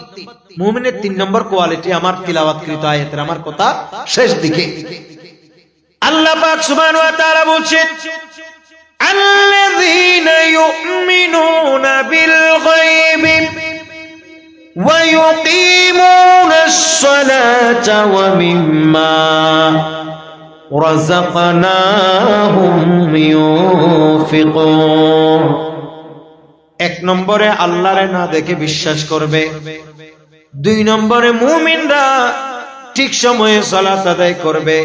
মুমিনের 3 নম্বর কোয়ালিটি আমার তিলাওয়াতকৃত আয়াতের আমার কথা শেষ দিকে আল্লাহ পাক সুবহানাহু ওয়া তাআলা বলছেন, আল্লাযীনা ইউমিনুনা বিল গায়বি ওয়া ইউকিমুনাস সালাতা ওয়া মিম্মা রাযাকনাহুম ইউনফিকুন। 1 নম্বরে আল্লাহরে না দেখে বিশ্বাস করবে। 2 নম্বরে মুমিনরা ঠিক সময়ে সালাত আদায় করবে।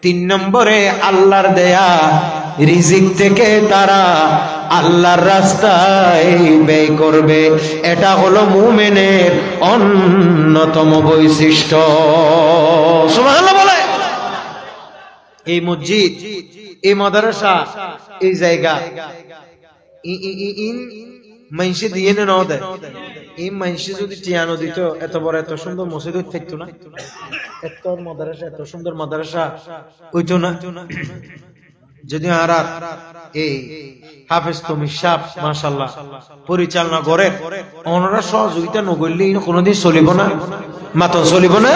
3 নম্বরে আল্লাহর দেয়া রিজিক থেকে তারা আল্লাহর রাস্তায় ব্যয় করবে। এটা হলো মুমিনের অন্যতম বৈশিষ্ট্য। সুবহানাল্লাহ বলে। এই মসজিদ, এই মাদ্রাসা, এই জায়গা মাইনসে দিয়ে না দেয়। এই মাইনসে যদি টিয়ানো দিত এত বড় এত সুন্দর মসজিদ থাকতো না, এত মাদ্রাসা, এত সুন্দর মাদ্রাসা হইতো না। যদি আর এই হাফেজ তমিজ সাহেব মাশাআল্লাহ পরিচালনা করেন, ওনারা সহযোগিতা নগরলে কোনোদিন চলিব না, মাত্র চলিব না,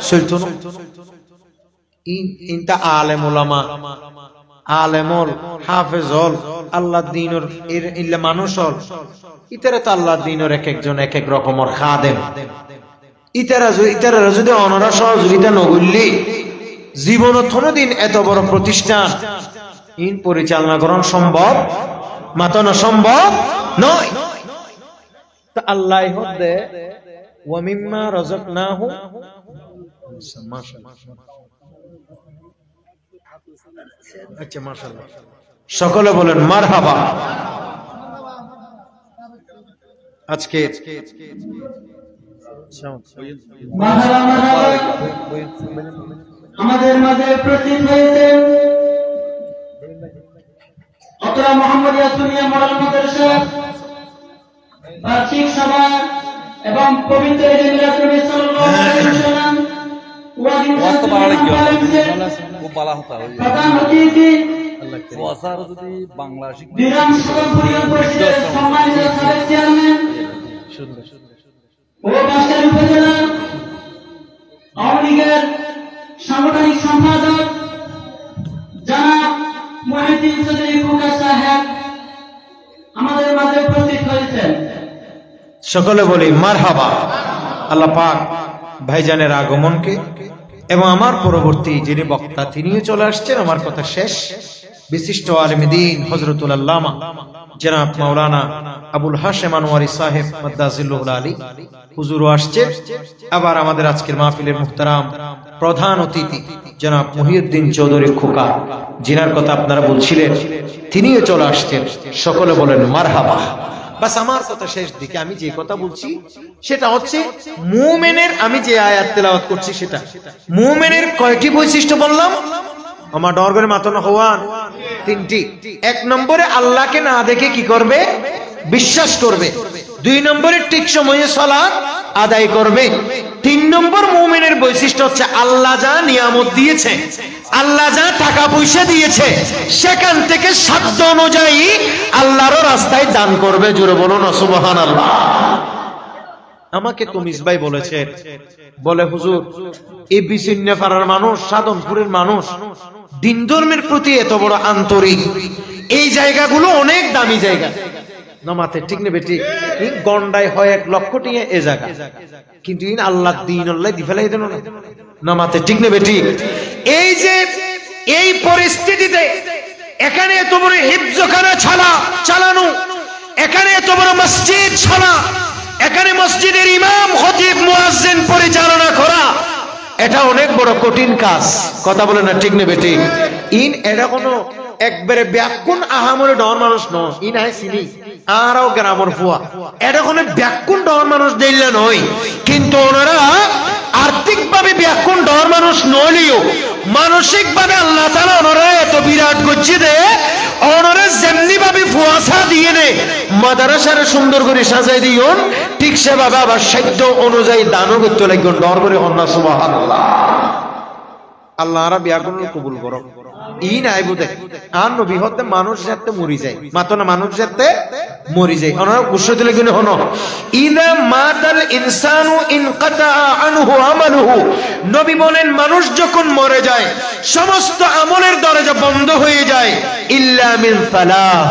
চলত না। ইনটা আলেম ওলামা, আলেমল হাফেজল আল্লাহ দিনের ইল্লা মানুষ হল ইতারা তো আল্লাহ দিনের এক একজন এক এক রকমের খাদেম। ইতারা যদি অনরা সহযোগিতা নগরলি জীবনত কোনদিন এত বড় প্রতিষ্ঠান ইন পরিচালনা করা সম্ভব মাত্র না, সম্ভব নয়। তো আল্লাহ হদে ওয়া মিম্মা রাযাকনাহুম। আচ্ছা মাশাআল্লাহ, সকলে বলেন মারহাবা। আজকে আমাদের মাঝে উপস্থিত হয়েছে অতরা মুহাম্মদিয়া সুন্নিয়া মডেল মাদ্রাসা বার্ষিক সভা এবং পবিত্র ঈদে মিলাদ নবী সাল্লাল্লাহু আলাইহি ওয়াসাল্লাম প্রধান অতিথি বিরাম পরিবার পরিষদের সম্মানিত সাবেক চেয়ারম্যান ও বাঁশখালী উপজেলা আওয়ামী লীগের সাংগঠনিক সম্পাদক জনাব মহিউদ্দিন চৌধুরী খোকা সাহেব আমাদের মাঝে উপস্থিত হয়েছেন। সকলে বলি মারহাবা। আল্লাহ পাক ভাইজানের আগমনকে এবং আমার পরবর্তী যিনি বক্তা তিনিও চলে আসছেন, আমার কথা শেষ। বিশিষ্ট আলেমে দ্বীন হযরতুল আল্লামা জনাব মাওলানা আবুল হাশেম আনোয়ারী সাহেব মাদ্দাজিল্লাহুল আলী হুজুরও আসছেন। আবার আমাদের আজকের মাহফিলের মুহতারাম প্রধান অতিথি জনাব মহিউদ্দিন চৌধুরী খোকা, যিনার কথা আপনারা বলছিলেন, তিনিও চলে আসছেন। সকলে বলেন মারহাবা। বাস আমার কথা শেষ দিকে আমি যে কথা বলছি সেটা হচ্ছে মুমিনের, আমি যে আয়াত তেলাওয়াত করছি সেটা মুমিনের কয়টি বৈশিষ্ট্য বললাম? আমার ডর করে মাথা না হওয়ান 3টি। 1 নম্বরে আল্লাহকে না দেখে কি করবে? বিশ্বাস করবে। 2 নম্বরে ঠিক সময়ে সালাত আদায় করবে। 3 নম্বর মুমিনের বৈশিষ্ট্য হচ্ছে আল্লাহ যা নিয়ামত দিয়েছে, আল্লাহ যা টাকা পয়সা দিয়েছে, সেখান থেকে সাধ্য অনুযায়ী আল্লাহর রাস্তায় দান করবে। জোরে বলুন সুবহানাল্লাহ। আমাকে তমিজ ভাই বলেছে, বলে হুজুর এই বিচ্ছিন্ন পাড়ার মানুষ, সাধনপুরের মানুষ দিন ধর্মের প্রতি এত বড় আন্তরিক, এই জায়গাগুলো অনেক দামি জায়গা নামাতে, ঠিক না বেটি? এই গন্ডায় হয় 1 লক্ষ টাকা এ জায়গা, কিন্তু ইন আল্লাহ দিন আল্লাহ দি ফেলাই দেন না নামাতে, ঠিক না বেটি? এই যে এই পরিস্থিতিতে এখানে এত বড় হিফজখানা চালানো, এখানে এত বড় মসজিদ ছাড়া, এখানে মসজিদের ইমাম খতিব মুয়াজ্জিন পরিচালনা করা, এটা অনেক বড় কঠিন কাজ। কথা বলে না, ঠিক না বেটি? ইন এটা কোনো একবারে ব্যাকুণ আহামরে ডর মানুষ নয়, ইন আয় চিনি আরও গ্রামের ফুয়া, এটা কোনো ব্যাকুণ ডর মানুষ দিলে নয়, কিন্তু ওনারা আর্থিকভাবে ব্যাকুণ ডর মানুষ নইলেও মানসিক ভাবে আল্লাহ তাআলা ওনারা এত বিরাট করছে দে ওনারা যেমনি ভাবে ফুয়াশা দিয়ে নে মাদ্রাসারে সুন্দর করে সাজাই দিয়ন ঠিক সেভাবে আবার সাধ্য অনুযায়ী দানও করতে লাগবে ডর করে হন্না সুবহানাল্লাহ আল্লাহ আর বিয়াগুন কবুল করো ই নাই বুঝে আর নবী হতে মানুষ যাতে মরি যায় মাত্র না মানুষ যাতে মরি যায় ওনারা গুসো দিলে গুনে হনো ইদা মাতাল ইনসানু ইনকাতা আনহু আমালুহু নবী বলেন মানুষ যখন মরে যায় সমস্ত আমলের দরজা বন্ধ হয়ে যায় ইল্লা মিন সালাহ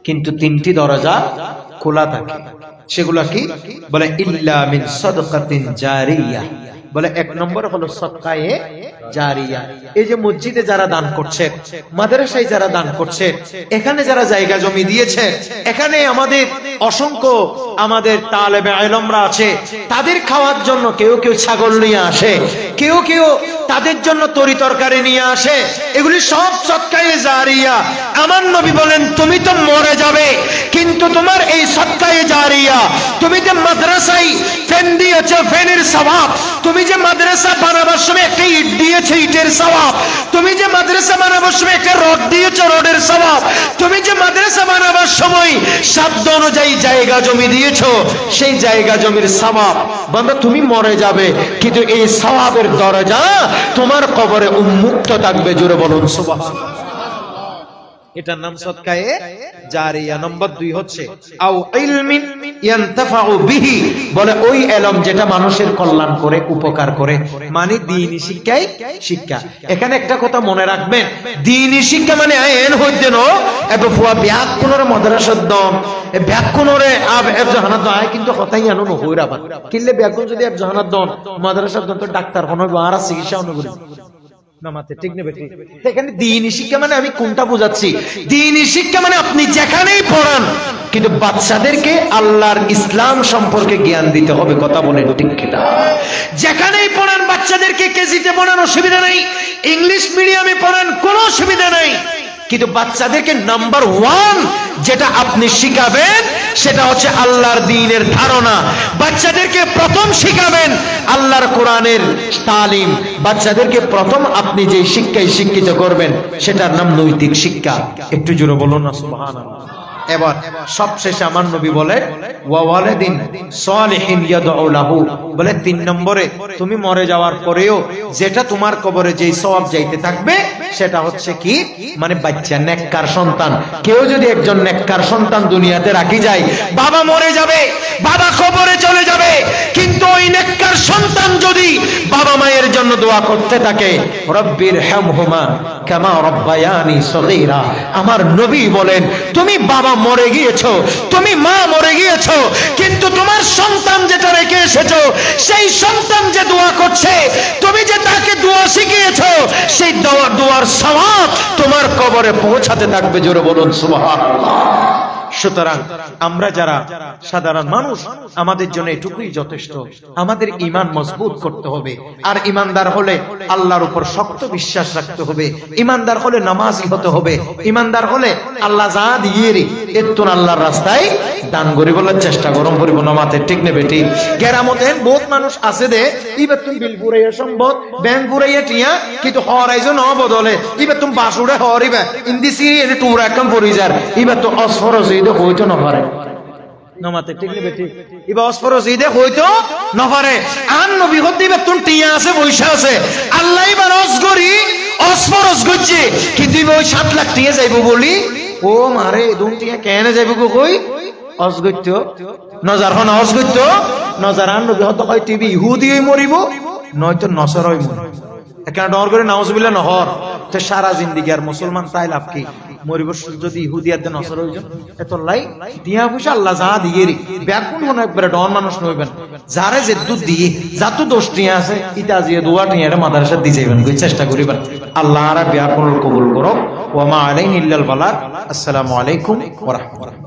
কিন্তু তিনটি দরজা খোলা থাকে সেগুলা কি বলে ইল্লা মিন সাদকাতিন জারিয়া বলে এক নম্বর হলো সদকায়ে জারিয়া এই যে মসজিদে যারা দান করছে মাদ্রাসায় যারা দান করছে এখানে যারা জায়গা জমি দিয়েছে এখানে আমাদের অসংখ্য আমাদের তালেবে ইলমরা আছে তাদের খাওয়ার জন্য কেউ কেউ ছাগল নিয়ে আসে কেউ কেউ তাদের জন্য তরি তরকারি নিয়ে আসে এগুলি সব সদকায়ে জারিয়া আমার নবী বলেন তুমি তো মরে যাবে কিন্তু তোমার এই সদকায়ে জারিয়া তুমি যে মাদ্রাসায় ফ্যান দিয়েছো ফ্যানের সওয়াব তুমি যে মাদ্রাসা বানাবার সময় একটা ইট দিয়েছো ইটের সওয়াব তুমি যে মাদ্রাসা বানাবার সময় একটা রড দিয়েছো রডের সওয়াব তুমি যে মাদ্রাসা বানাবার সময় সাধ্য অনুযায়ী জায়গা জমি দিয়েছো সেই জায়গা জমির সওয়াব বান্দা তুমি মরে যাবে কিন্তু এই সওয়াবের দরজা তোমার কবরে উন্মুক্ত থাকবে জোরে বলুন সুবহানাল্লাহ এটার নাম সদকায়ে জারিয়া নম্বর 2 হচ্ছে আও ইলমিন ইয়ানতাফাউ বিহি বলে ওই ইলম যেটা মানুষের কল্যাণ করে উপকার করে মানে দ্বীনি শিক্ষা এখানে একটা কথা মনে রাখবেন দ্বীনি শিক্ষা মানে আইন হইতে ন এবে ফুয়া ব্যাকরণের মাদ্রাসার দম এ ব্যাকরণরে আব জাহানাত আয় কিন্তু কথাই আনো হইরা বাদ কিল্লে ব্যাকরণ যদি আব জাহানাত দম মাদ্রাসার দম তো ডাক্তার কোনো আর চিকিৎসা অনুকরি নামাতে ঠিক নেবে ঠিক এখানে দ্বীনি শিক্ষা মানে আমি কোনটা বোঝাচ্ছি দ্বীনি শিক্ষা মানে আপনি যেখানেই পড়ান কিন্তু বাচ্চাদেরকে আল্লাহর ইসলাম সম্পর্কে জ্ঞান দিতে হবে কথা বলেন ঠিক কিনা যেখানেই পড়ান বাচ্চাদেরকে কেজিতে পড়ান অসুবিধা নাই ইংলিশ মিডিয়ামে পড়ান কোনো অসুবিধা নাই কিন্তু বাচ্চাদেরকে নাম্বার 1 যেটা আপনি শিখাবেন সেটা হচ্ছে আল্লাহর দ্বীনের ধারণা বাচ্চাদেরকে প্রথম শিখাবেন আল্লাহর কোরআনের তালিম বাচ্চাদেরকে প্রথম আপনি যে শিক্ষায় শিক্ষিত করবেন সেটার নাম নৈতিক শিক্ষা একটু জোরে বলুন না সুবহানাল্লাহ এবার সবশেষে আমার নবী বলে ওয়া ওয়ালাদিন সালিহিন ইয়াদউ লাহু বলে 3 নম্বরে তুমি মরে যাওয়ার পরেও যেটা তোমার কবরে যেই সওয়াব যাইতে থাকবে সেটা হচ্ছে কি মানে বাচ্চা নেককার সন্তান কেউ যদি একজন নেককার সন্তান দুনিয়াতে রাখি যায় বাবা মরে যাবে বাবা কবরে চলে যাবে কিন্তু ওই নেককার সন্তান যদি বাবা মায়ের জন্য দোয়া করতে থাকে রব্বির হামহুমা কামা রব্বায়ানি সগীরা আমার নবী বলেন তুমি বাবা মরে গিয়েছো তুমি মা মরে গিয়েছো কিন্তু তোমার সন্তান যেটা রেখে এসেছো সেই সন্তান যে দোয়া করছে তুমি যে তাকে দোয়া শিখিয়েছো সেই দোয়ার সওয়াব তোমার কবরে পৌঁছাতে থাকবে জোরে বলুন সুবহানাল্লাহ সুতরাং আমরা যারা সাধারণ মানুষ আমাদের জন্য এটুকুই যথেষ্ট আমাদের ঈমান মজবুত করতে হবে আর ঈমানদার হলে আল্লাহর উপর শক্ত বিশ্বাস রাখতে হবে ঈমানদার হলে নামাজি হতে হবে ঈমানদার হলে আল্লাহ যা দিয়েরি এতন আল্লাহর রাস্তায় দান করি বলার চেষ্টা করম করিব নামাতে ঠিক নেবে ঠিক কেরামতে বহুত মানুষ আছে দে ইবে তুমি বিল পুরাইয়া সম্পদ ব্যাংক পুরাইয়া টিয়া কিন্তু হরাইজ ন বদলে ইবে তুমি বাসুড়ে হরিবে ইন্দিসি এনে টুরা কাম পরিজার ইবে তো অসফরজ হইতো না পারে নামাতে ঠিক নেবে ঠিক ইবা অসফরজ ইদে হইতো না পারে আন নবী হতে ইবে তুমি টিয়া আছে পয়সা আছে আল্লাহ ইবা রসগরি অসফরজ গজ্জে কিন্তু ইবে ওই 7 লাখ টিয়া যাইবো বলি ও মারে দুন টিয়া কেন যাইবো কই অসগত্য নজর হন অসগত্য নজর আন নবী হতে কয় টিভি ইহুদি হই মরিব নয়তো নসর হই মরিব এখানে ডর করে নাউজুবিল্লাহ নহর তো সারা জিন্দেগি আর মুসলমান তাই লাভ কি মরিব যদি ইহুদিয়ার দেন নসর হইজন এত লাই দিয়া পয়সা আল্লাহ যা দিয়েরি ব্যাকুল মনে একবারে ডন মানুষ নইবেন যারে যে দুধ দিয়ে যত দোষ টিয়া আছে ইটা যে দোয়া টিয়া মাদ্রাসা দিয়ে যাবেন কই চেষ্টা করিবেন আল্লাহ আর ব্যাকুল কবুল করো ওয়া মা আলাইহি ইল্লাল বালাগ আসসালামু আলাইকুম ওয়া রাহমাতুল্লাহ